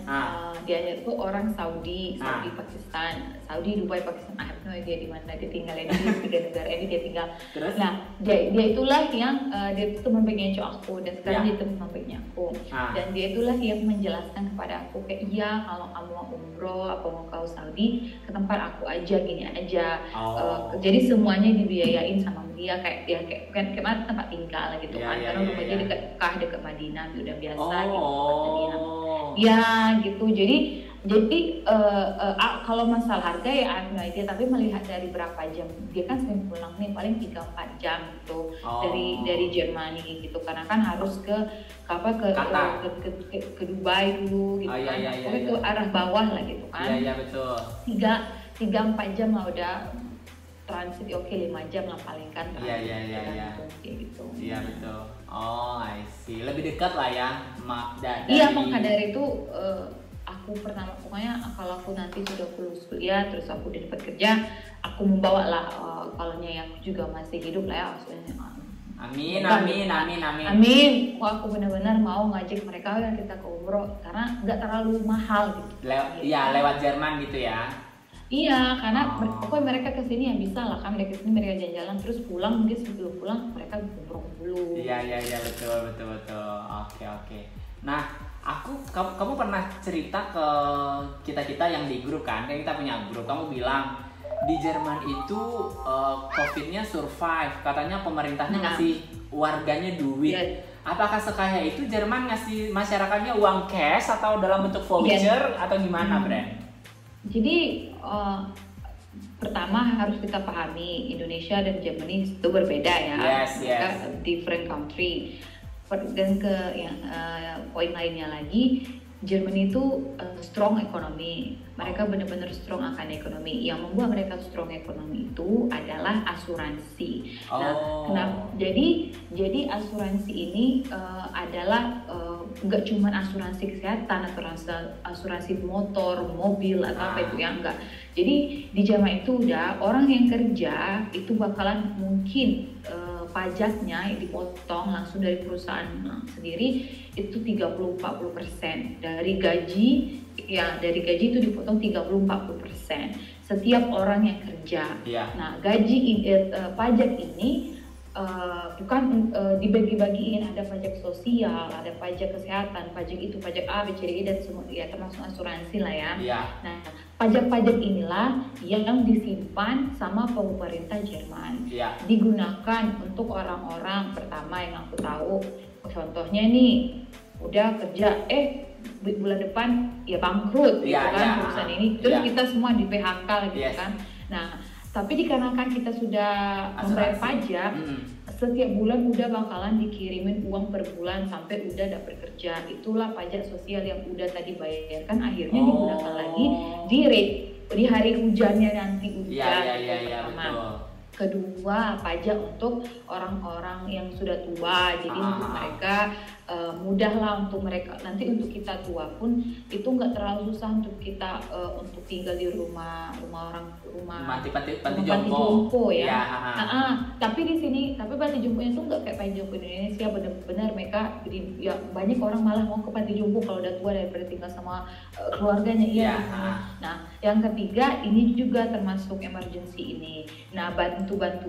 dia itu orang Saudi Pakistan, Saudi, Dubai, Pakistan, I have no idea di mana dia tinggal, di 3 negara ini dia tinggal. Terus? Nah dia itulah yang dia itu teman baiknya aku, dan sekarang dia teman baiknya aku. Dan dia itulah yang menjelaskan kepada aku kayak, iya kalau kamu mau umroh apa mau ke Saudi, ke tempat aku aja, gini aja. Jadi semuanya dibiayain sama dia, kayak mana tempat tinggal gitu kan, karena rumahnya dekat Mekah, dekat Madinah, udah biasa gitu. Ya gitu. Jadi kalau masalah harga ya I have no idea, tapi melihat dari berapa jam dia kan sering pulang nih, paling 3-4 jam gitu dari Jermani gitu, karena kan harus ke Dubai dulu gitu kan. Itu arah bawah lah gitu kan. Iya betul. 3-4 jam lah udah transit, 5 jam lah paling kan. Iya gitu. Iya betul. I see. Lebih dekat lah ya, Iya, maka dari itu aku pertama, pokoknya kalau aku nanti sudah lulus kuliah terus aku udah dapat kerja, aku membawa lah kalau nyai aku juga masih hidup lah ya, maksudnya. Amin. Aku benar-benar mau ngajak mereka yang kita ke umroh karena nggak terlalu mahal gitu. Lewat Jerman gitu ya. Iya, karena pokoknya mereka kesini ya bisa lah kan, mereka kesini mereka jalan-jalan terus pulang, mungkin sebelum pulang mereka umroh dulu. Iya betul. Oke. Nah, kamu pernah cerita ke kita yang di grup kan kita punya grup, kamu bilang di Jerman itu COVID-nya survive, katanya pemerintahnya ngasih warganya duit. Apakah sekaya itu Jerman ngasih masyarakatnya uang cash atau dalam bentuk voucher atau gimana, Brand? Jadi pertama harus kita pahami Indonesia dan Germany itu berbeda ya. Mereka different country. Dan poin lainnya lagi, Germany itu strong ekonomi. Mereka benar-benar strong akan ekonomi. Yang membuat mereka strong ekonomi itu adalah asuransi. Jadi asuransi ini adalah nggak cuma asuransi kesehatan atau asuransi motor, mobil atau apa itu yang enggak. Jadi di Jerman itu udah orang yang kerja itu bakalan mungkin pajaknya dipotong langsung dari perusahaan sendiri itu 30-40% dari gaji. Ya, dari gaji itu dipotong 30-40% setiap orang yang kerja. Nah, pajak ini bukan dibagi-bagiin, ada pajak sosial, ada pajak kesehatan, pajak itu, pajak A, B, C, D, E, dan semua ya termasuk asuransi lah ya. Nah, pajak-pajak inilah yang disimpan sama pemerintah Jerman, digunakan untuk orang-orang pertama yang aku tahu, contohnya nih udah kerja bulan depan ya bangkrut gitu kan perusahaan ini, terus kita semua di PHK gitu kan. Nah, tapi dikarenakan kita sudah membayar pajak, setiap bulan udah bakalan dikirimin uang per bulan sampai udah dapat kerja. Itulah pajak sosial yang udah tadi bayarkan akhirnya digunakan lagi di hari hujannya nanti pertama. Kedua, pajak untuk orang-orang yang sudah tua. Jadi untuk mereka mudah lah untuk mereka nanti, untuk kita tua pun itu nggak terlalu susah untuk kita untuk tinggal di rumah panti jompo ya. Tapi di sini panti jomponya tuh nggak kayak panti jompo Indonesia, benar-benar mereka ya banyak orang malah mau ke panti jompo kalau udah tua daripada tinggal sama keluarganya. Nah, yang ketiga ini juga termasuk emergency ini. Nah, bantuan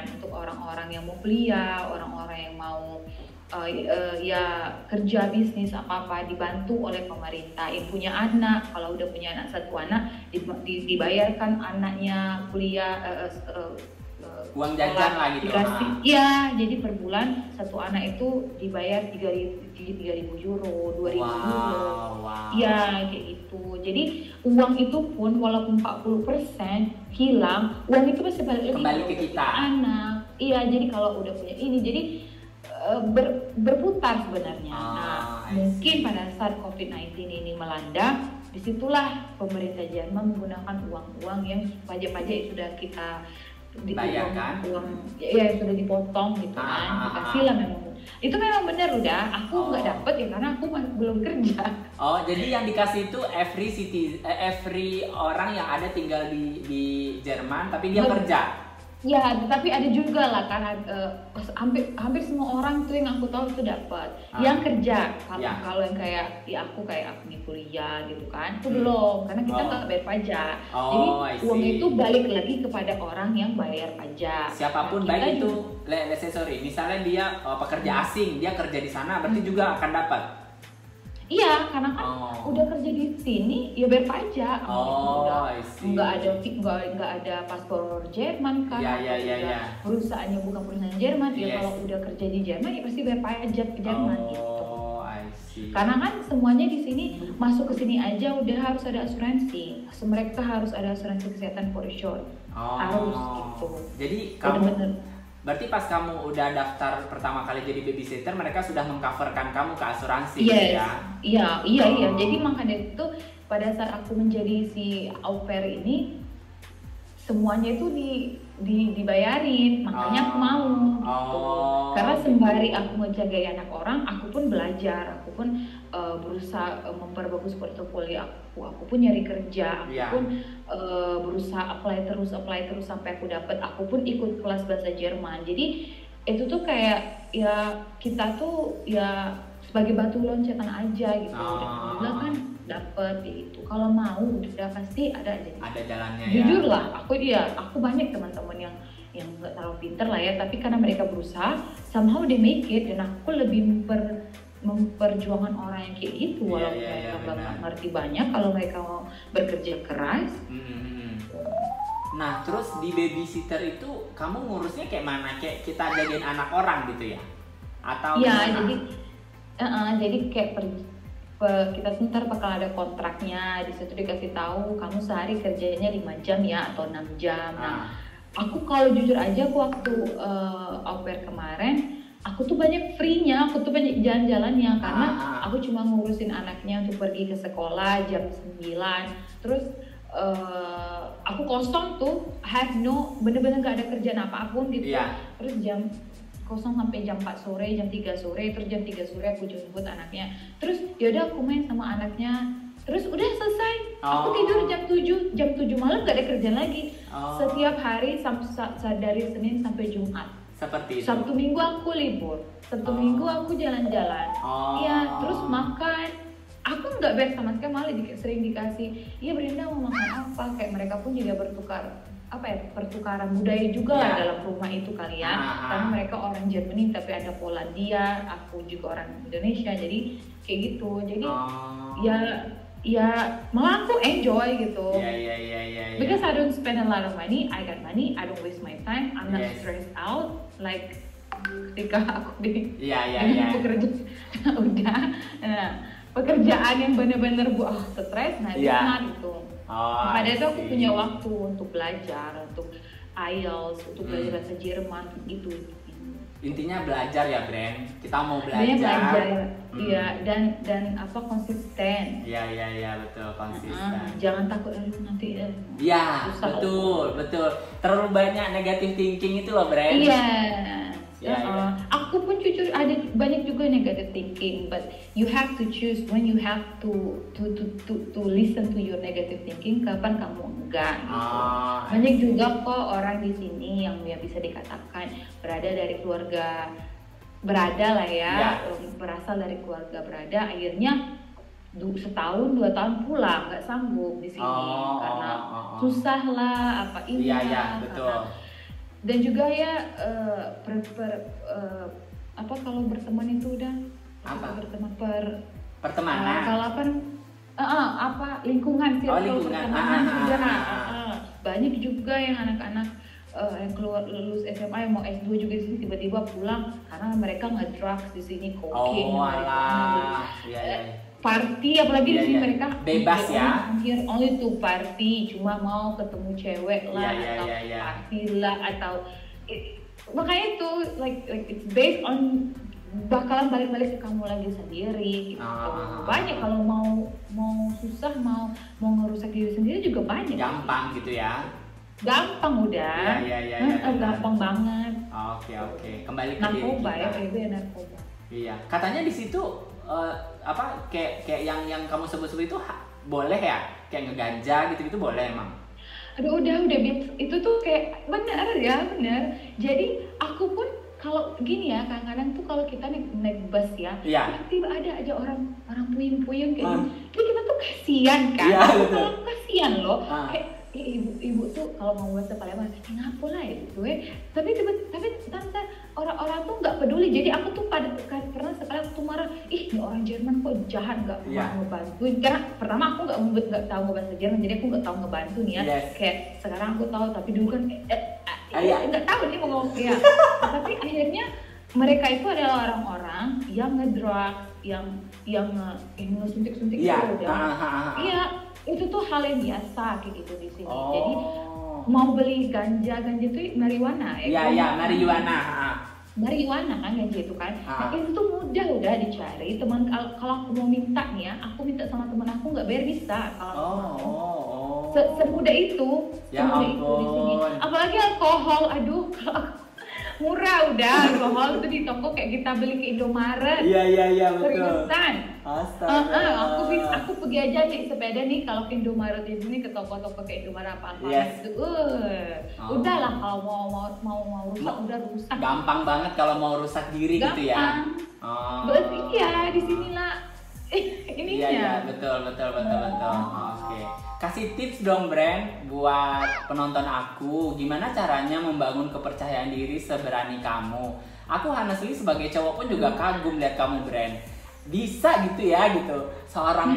untuk orang-orang yang mau kuliah, orang-orang yang mau ya kerja bisnis apa dibantu oleh pemerintah. Yang punya anak, kalau udah punya anak satu anak dibayarkan anaknya kuliah, uang jajan lah gitu. Dikasih, iya, jadi per bulan satu anak itu dibayar 3.000 euro, 2.000 euro. Iya, kayak gitu. Jadi uang itu pun walaupun 40% hilang, uang itu masih balik kembali ke kita. Anak. Iya, jadi kalau udah punya ini, jadi berputar sebenarnya. Mungkin pada saat COVID-19 ini melanda, disitulah pemerintah Jerman menggunakan uang-uang yang pajak-pajak yang sudah kita dibayarkan, uang ya sudah dipotong gitu kan, dikasih lah memang. Itu memang benar udah, aku nggak dapet ya karena aku belum kerja. Oh, jadi yang dikasih itu every orang yang ada tinggal di Jerman tapi dia kerja. Ya, tapi ada juga lah kan, hampir semua orang tuh yang aku tahu itu dapat. Yang kerja, kalau yang kayak aku nih kuliah gitu kan, itu belum, karena kita nggak bayar pajak. Jadi uang itu balik lagi kepada orang yang bayar pajak. Siapapun baik itu, let's say sorry, misalnya dia pekerja asing, dia kerja di sana, berarti juga akan dapat. Iya, karena kan udah kerja di sini ya bayar pajak. Nggak ada paspor Jerman kan? Iya. Perusahaannya bukan perusahaan Jerman. Ya kalau udah kerja di Jerman ya pasti bayar pajak ke Jerman gitu. Karena kan semuanya di sini masuk ke sini aja udah harus ada asuransi. Mereka harus ada asuransi kesehatan for sure. Harus gitu. Jadi kamu berarti pas kamu udah daftar pertama kali jadi babysitter, mereka sudah mengcoverkan kamu ke asuransi, ya? Iya. Jadi makanya itu pada saat aku menjadi si au pair ini, semuanya itu dibayarin, makanya aku mau. Gitu. Karena sembari aku ngejagain anak orang, aku pun belajar, aku pun berusaha memperbagus portofolio aku pun nyari kerja, aku pun berusaha apply terus sampai aku dapat. Aku pun ikut kelas bahasa Jerman. Jadi itu tuh kayak ya kita tuh ya sebagai batu loncatan aja gitu. Alhamdulillah kan dapet gitu. Kalau mau udah pasti ada aja. Ada jalannya. Jujur lah, aku banyak teman-teman yang nggak terlalu pinter lah ya, tapi karena mereka berusaha, somehow they make it, dan aku lebih memperjuangkan orang yang kayak gitu, walaupun mereka nggak ngerti banyak, kalau mereka mau bekerja keras. Nah, terus di babysitter itu kamu ngurusnya kayak mana? Kayak kita jagain anak orang gitu ya? Atau ya, jadi kayak kita ntar bakal ada kontraknya, di situ dikasih tahu kamu sehari kerjanya 5 jam ya atau 6 jam. Nah, aku kalau jujur aja aku waktu au pair kemarin, aku tuh banyak free-nya, aku tuh banyak jalan-jalannya karena aku cuma ngurusin anaknya untuk pergi ke sekolah jam 9. Terus aku kosong tuh, bener-bener gak ada kerjaan apapun gitu. Terus jam kosong sampai jam 4 sore, jam 3 sore, terus jam 3 sore aku jemput anaknya. Terus yaudah aku main sama anaknya. Terus udah selesai, aku tidur jam 7 malam gak ada kerjaan lagi. Setiap hari dari Senin sampai Jumat. Seperti itu. Sabtu Minggu aku libur, Sabtu Minggu aku jalan-jalan. Iya, terus makan. Aku nggak bayar sama sekali, malah sering dikasih. Iya Brenda mau makan apa? Kayak mereka pun juga pertukaran budaya juga lah dalam rumah itu kali ya. Karena mereka orang Jerman tapi ada Polandia, aku juga orang Indonesia, jadi kayak gitu. Jadi ya malah aku enjoy gitu. Because I don't spend a lot of money, I got money, I don't waste my time, I'm not stressed out like ketika aku di pekerja udah pekerjaan yang bener-bener stres, nah itu itu. Pada itu aku punya waktu untuk belajar, untuk IELTS, untuk belajar bahasa Jerman gitu. Intinya belajar ya, Bren. Kita mau belajar. Iya, dan konsisten. Iya, betul, konsisten. Jangan takut nanti. Iya, betul. Terlalu banyak negative thinking itu loh, Bren. Iya. Aku pun jujur ada banyak juga negative thinking, but you have to choose when you have to listen to your negative thinking, kapan kamu enggak gitu. Banyak juga kok orang di sini yang bisa dikatakan berada lah ya, berasal dari keluarga berada, akhirnya setahun 2 tahun pulang nggak sanggup di sini karena susah lah Iya, betul. Dan juga ya apa kalau berteman itu udah Apa? berteman Pertemanan. kalau apa lingkungan sih kalau lingkungan. pertemanan sudah banyak juga yang anak-anak yang keluar lulus SMA yang mau S2 juga di sini tiba-tiba pulang karena mereka nge-drugs di sini, cocaine, Alah. Iya. party, apalagi di sini mereka bebas ya. Here only to party, cuma mau ketemu cewek lah atau party lah atau makanya itu like it's based on bakalan balik-balik ke kamu lagi sendiri gitu. Banyak kalau mau susah mau ngerusak diri sendiri juga banyak. Gampang gitu ya. Gampang udah. Iya. Gampang banget. Oke. Kembali ke narkoba diri kita. ya, narkoba. Iya. Katanya di situ kayak yang kamu sebut-sebut itu boleh ya? Kayak ngeganja gitu-gitu boleh emang? Aduh udah itu tuh kayak benar. Jadi aku pun kalau gini ya, kadang-kadang tuh kalau kita naik bus ya, tiba-tiba ada aja orang puyeng-puyeng kayak gitu. Jadi kita tuh kasihan kan? Iya, kalau kasihan loh. Kayak ibu tuh kalau mau bahasa Palembang, ngapa lah itu tapi tante orang-orang tuh nggak peduli. Jadi aku tuh pernah sekali aku tuh marah, ini orang Jerman kok jahat nggak mau ngebantuin. Karena pertama aku nggak tahu ngebahasa Jerman, jadi aku nggak tahu ngebantu nih ya. Kayak sekarang aku tahu, tapi dulu kan nggak tahu nih mau ngomong ya. Tapi akhirnya mereka itu adalah orang-orang yang ngedrugs, yang suntik-suntik itu udah. Itu tuh hal yang biasa kayak gitu di sini. Jadi mau beli ganja itu marijuana ya. Iya, marijuana. Marijuana kan ganja itu kan. Nah, itu tuh mudah udah dicari. Teman kalau aku mau minta nih ya, aku minta sama teman aku nggak bayar bisa kalau semudah itu. Semudah itu di sini. Apalagi alkohol, aduh kalau murah udah alkohol itu di toko kayak kita beli ke Indomaret. Iya betul. Seriusan. Astaga. Aku pergi aja nih sepeda nih kalau ke Indomaret di sini ke toko-toko kayak Indomaret apa gitu. Udahlah kalau mau rusak udah rusak. Gampang banget kalau mau rusak diri gitu ya. Iya di sinilah ininya. Iya betul. Oke. Kasih tips dong Brand buat penonton aku, gimana caranya membangun kepercayaan diri seberani kamu. Aku honestly sebagai cowok pun juga kagum lihat kamu Brand. Bisa gitu ya gitu. Seorang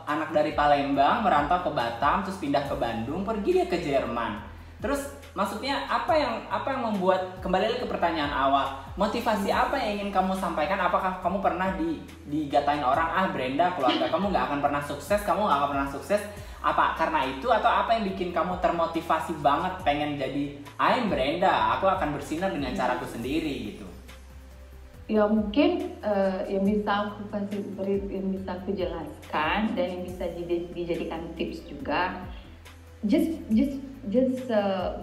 anak dari Palembang merantau ke Batam terus pindah ke Bandung, pergi dia ke Jerman. Terus maksudnya apa yang membuat, kembali lagi ke pertanyaan awal, motivasi apa yang ingin kamu sampaikan? Apakah kamu pernah digatain orang, Brenda keluarga kamu nggak akan pernah sukses, kamu nggak akan pernah sukses, apa karena itu atau apa yang bikin kamu termotivasi banget pengen jadi I'm Brenda, aku akan bersinar dengan caraku sendiri gitu? Ya mungkin yang bisa aku kasih yang bisa aku jelaskan dan yang bisa dijadikan tips juga, just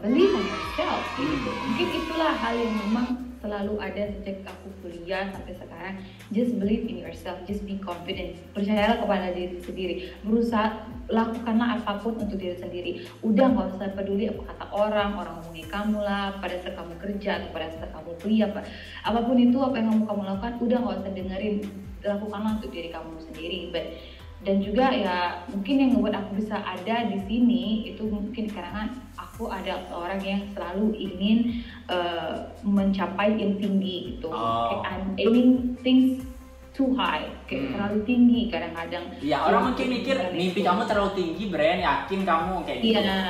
believe in yourself gitu. Mungkin itulah hal yang memang selalu ada sejak aku kuliah sampai sekarang. Just believe in yourself, just be confident. Percayalah kepada diri sendiri. Berusaha, lakukanlah apapun untuk diri sendiri. Udah nggak usah peduli apa kata orang ngomongin kamu lah pada saat kamu kerja atau pada saat kamu kuliah, apapun itu apa yang kamu lakukan, udah nggak usah dengerin. Lakukanlah untuk diri kamu sendiri. Dan juga ya mungkin yang membuat aku bisa ada di sini itu mungkin karena aku ada orang yang selalu ingin mencapai yang tinggi gitu. Kayak I'm aiming things too high, kayak terlalu tinggi kadang-kadang. Iya, orang mungkin mikir mimpi kamu terlalu tinggi, Brand, yakin kamu kayak gitu. Iya,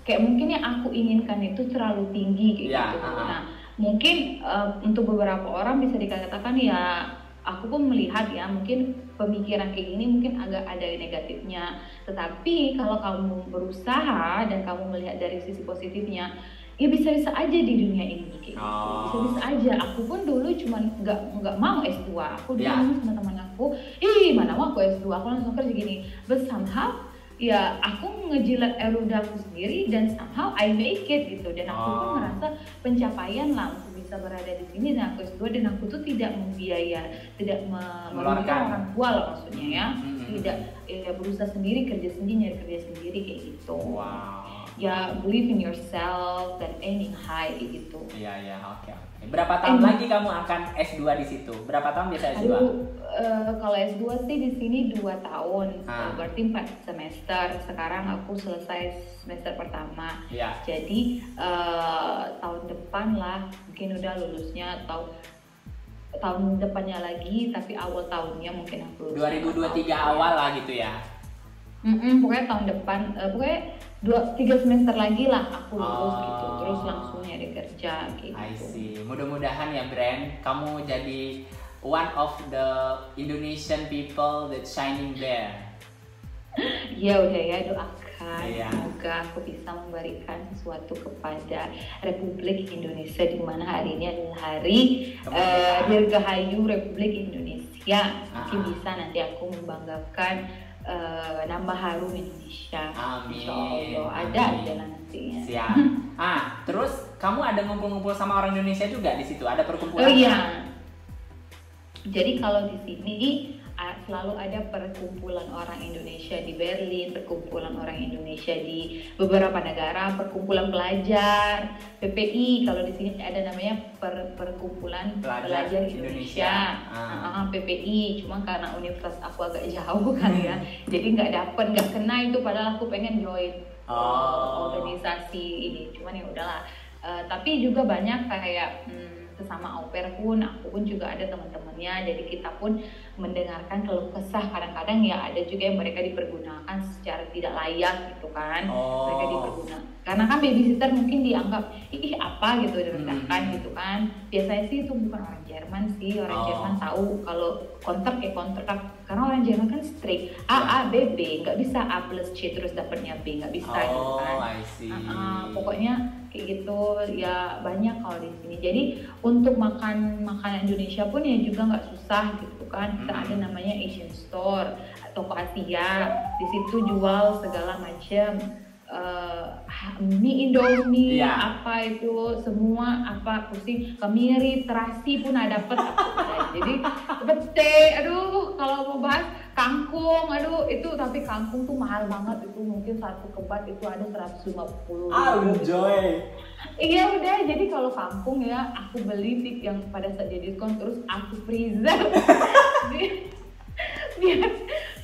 kayak mungkin yang aku inginkan itu terlalu tinggi kayak gitu. Nah, mungkin untuk beberapa orang bisa dikatakan ya, aku pun melihat ya mungkin pemikiran kayak gini mungkin agak ada negatifnya, tetapi kalau kamu berusaha dan kamu melihat dari sisi positifnya, ya bisa-bisa aja di dunia ini kayak gitu. Bisa-bisa aja. Aku pun dulu cuman nggak mau S2. Aku dulu sama teman aku, mana mau aku S2, aku langsung kerja gini. But somehow ya aku ngejilat erudah aku sendiri dan somehow I make it gitu. Dan aku pun merasa pencapaian lah untuk bisa berada di sini dan aku S2, dan aku tuh tidak membiaya, tidak merugikan orang tua lah maksudnya ya. Tidak ya berusaha sendiri, kerja sendiri, nyari kerja sendiri kayak gitu. Wow. ya believe in yourself dan aiming high gitu. Iya, oke. Berapa tahun lagi kamu akan S2 di situ? Berapa tahun biasa S2? Kalau S2 sih di sini 2 tahun, berarti 4 semester. Sekarang aku selesai semester pertama. Iya. Jadi tahun depan lah mungkin udah lulusnya, atau tahun depannya lagi, tapi awal tahunnya mungkin aku lulus. 2023 awal lah gitu ya. Pokoknya tahun depan, pokoknya 3 semester lagi lah aku lulus gitu, terus langsung nyari kerja gitu. I see. Mudah-mudahan ya Brand, kamu jadi one of the Indonesian people that shining there. Ya udah ya, doakan Iya. semoga aku bisa memberikan sesuatu kepada Republik Indonesia, di mana hari ini adalah hari Dirgahayu Republik Indonesia. Mungkin bisa nanti aku membanggakan nama harum Indonesia. Amin. Insya Allah ada aja nantinya. Siap. Terus kamu ada ngumpul-ngumpul sama orang Indonesia juga di situ? Ada perkumpulan? Oh iya. Jadi kalau di sini selalu ada perkumpulan orang Indonesia di Berlin, perkumpulan orang Indonesia di beberapa negara, perkumpulan pelajar, PPI. Kalau di sini ada namanya perkumpulan pelajar Indonesia. PPI. Cuma karena universitas aku agak jauh kali ya, jadi nggak kena itu. Padahal aku pengen join organisasi ini. Cuman ya udahlah. Tapi juga banyak kayak sesama au pair pun, aku pun juga ada teman-temannya, jadi kita pun mendengarkan keluh kesah. Kadang-kadang ya ada juga yang mereka dipergunakan secara tidak layak gitu kan. Mereka dipergunakan karena kan babysitter mungkin dianggap apa gitu, direndahkan gitu kan. Biasanya sih itu bukan orang Jerman sih, orang Jerman tahu kalau kontrak karena orang Jerman kan strict A B B, nggak bisa A plus C terus dapatnya B, nggak bisa gitu kan. I see. Pokoknya kayak gitu ya, banyak kalau di sini. Jadi untuk makan makanan Indonesia pun ya juga nggak susah gitu kan. Kita ada namanya Asian Store, toko Asia. Di situ jual segala macam mie Indomie, apa itu semua, apa pusing, kemiri, terasi pun ada dapat. Jadi pete, aduh kalau mau bahas kangkung, aduh itu, tapi kangkung tuh mahal banget, itu mungkin satu kebat itu ada 150. Enjoy. Iya udah, jadi kalau kangkung ya aku beli yang pada saat dia diskon, terus aku freezer.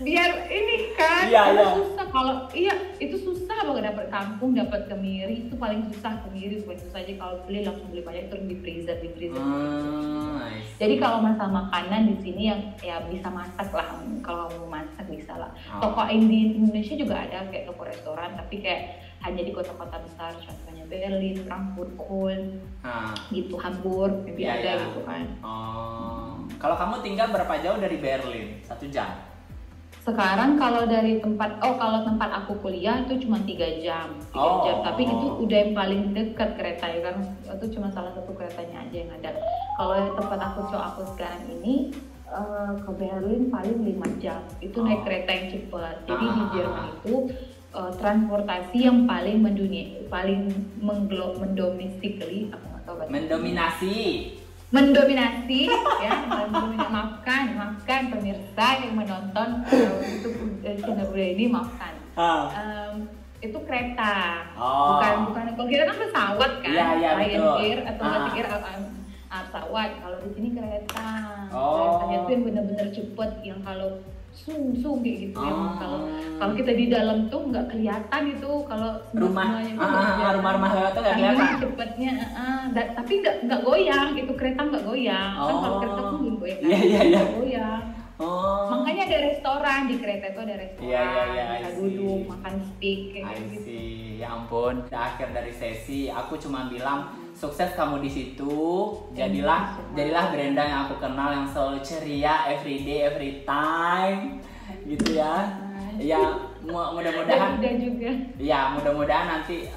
biar ini kan susah kalau itu susah banget dapat kangkung, dapat kemiri itu paling susah. Kemiri paling susah aja, kalau beli langsung beli banyak terus di freezer. Jadi kalau masalah makanan di sini yang ya bisa masak lah, kalau mau masak bisa lah. Toko di Indonesia juga ada kayak toko restoran, tapi kayak hanya di kota-kota besar, contohnya Berlin, Frankfurt, Köln, gitu, Hamburg, ada gitu kan. Kalau kamu tinggal berapa jauh dari Berlin? 1 jam? Sekarang kalau dari kalau tempat aku kuliah itu cuma 3 jam. Tapi itu udah yang paling dekat kereta ya kan, itu cuma salah satu keretanya aja yang ada. Kalau tempat aku sekarang ini ke Berlin paling 5 jam. Itu naik kereta yang cepat. Jadi di Jerman itu transportasi yang paling mendomistikly, aku nggak tahu bahasa. Mendominasi ya, maafkan pemirsa yang menonton YouTube channel ini, maafkan. Itu kereta, bukan kalau kita kan pesawat kan, Lion Air atau Air pesawat. Kalau di sini kereta, keretanya itu yang benar-benar cepet, yang kalau sung kayak gitu ya. Kalau kita di dalam tuh nggak kelihatan itu, kalau rumah-rumah lewat tuh nggak kelihatan cepetnya, tapi nggak goyang, itu kereta nggak goyang. Kan kalau kereta pun belum goyang, nggak goyang. Makanya ada restoran di kereta itu, ada restoran, bisa duduk makan steak kayak gitu. Ya ampun, akhir dari sesi aku cuma bilang sukses kamu di situ. Jadilah Brenda yang aku kenal, yang selalu ceria every day, every time, gitu ya. Ya mudah-mudahan. Ya mudah-mudahan nanti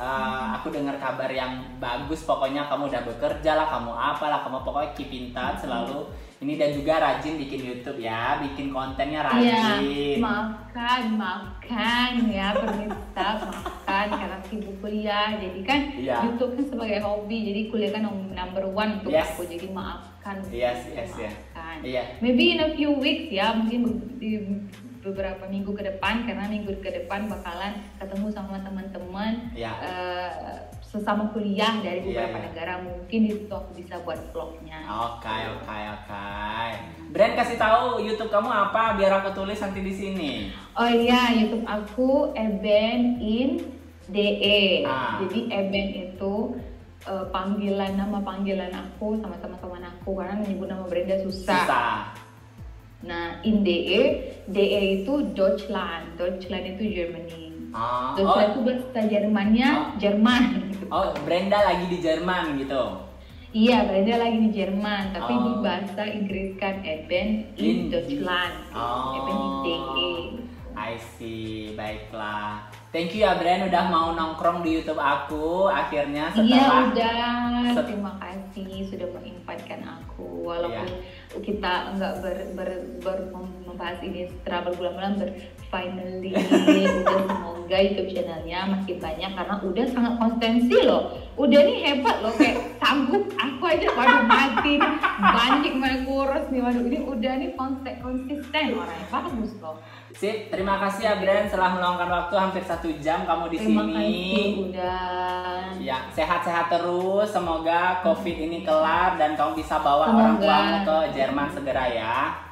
aku dengar kabar yang bagus. Pokoknya kamu udah bekerja lah, kamu apalah, kamu pokoknya keep in touch selalu. Ini dan juga rajin bikin YouTube ya, bikin kontennya rajin. Iya, maafkan ya pemirsa, maafkan karena sibuk kuliah. Jadi kan YouTube kan sebagai hobi, jadi kuliah kan number 1 untuk aku. Jadi maafkan. Maafkan. Maybe in a few weeks ya, mungkin beberapa minggu ke depan, karena minggu ke depan bakalan ketemu sama teman-teman sesama kuliah dari beberapa negara. Mungkin di situ aku bisa buat vlognya. Oke. Brand, kasih tahu YouTube kamu apa biar aku tulis nanti di sini. Oh iya, YouTube aku Eben in DE. Jadi Eben itu nama panggilan aku sama teman-teman aku, karena menyebut nama Brenda susah. Nah, in DE itu Deutschland itu Germany. Deutschland itu bahasa Jermannya Jerman. Gitu. Oh, Brenda lagi di Jerman gitu. Iya, Brenda lagi di Jerman, tapi di bahasa Inggris kan Eben in Deutschland. Eben in DE. I see, baiklah. Thank you ya Bren udah mau nongkrong di YouTube aku akhirnya setelah. Iya udah, terima kasih sudah menginvitekan aku. Walaupun kita nggak membahas ini setelah berbulan-bulan, finally udah semoga YouTube channelnya makin banyak karena udah sangat konsistensi loh. Udah nih hebat loh, kayak sanggup aku aja mati banyak main kurus nih, ini udah nih konsisten orangnya, bagus loh. Sip, terima kasih ya Bren setelah meluangkan waktu hampir 1 jam kamu di sini. Terima kasih udah. Ya, sehat-sehat terus. Semoga COVID ini kelar dan kamu bisa bawa orang tuamu ke Jerman segera ya.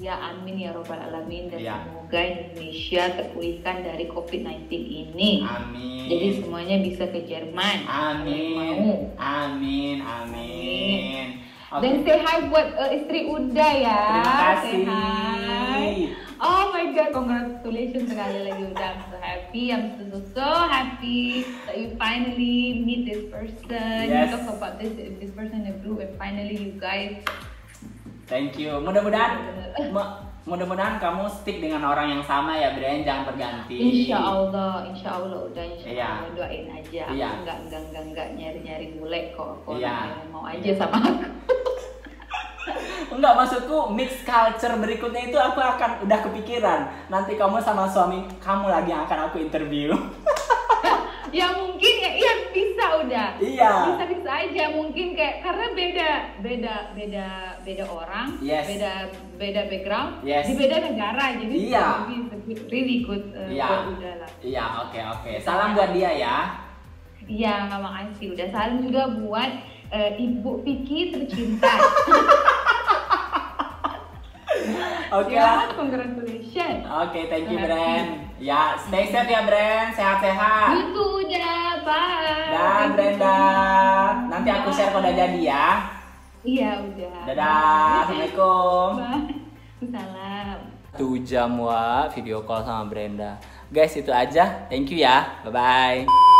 Ya, amin ya robbal alamin, dan semoga Indonesia terpulihkan dari COVID-19 ini. Amin. Jadi semuanya bisa ke Jerman. Amin. Amin. Okay. Dan say hi buat istri Uda ya. Terima kasih. Say hi. Oh my god, congratulations sekali lagi Uda. I'm so happy. I'm so happy that you finally meet this person. Yes. You talk about this person in the group, and finally you guys. Thank you. Mudah-mudahan kamu stick dengan orang yang sama ya, Bren, jangan berganti. Insya Allah udah Allah doain aja. Iya. Aku enggak nyari bule kok. Aku mau aja sama aku. Enggak, maksudku mix culture berikutnya itu aku akan udah kepikiran. Nanti kamu sama suami kamu lagi yang akan aku interview. Ya mungkin ya bisa udah. Iya. Bisa aja mungkin kayak karena beda orang, beda background, di beda negara, jadi really good buat Uda lah. Iya, oke. Salam buat dia ya. Iya, makasih udah. Salam juga buat Ibu Vicky tercinta. Oke lah. Congratulations. Oke, thank you Bren. Ya, stay safe ya Bren, sehat-sehat. You too, udah, bye. Dah Brenda. Nanti aku share kode jadi ya. Iya, udah. Dadah. Assalamualaikum. Salam. 1 jam video call sama Brenda. Guys, itu aja. Thank you ya. Bye bye.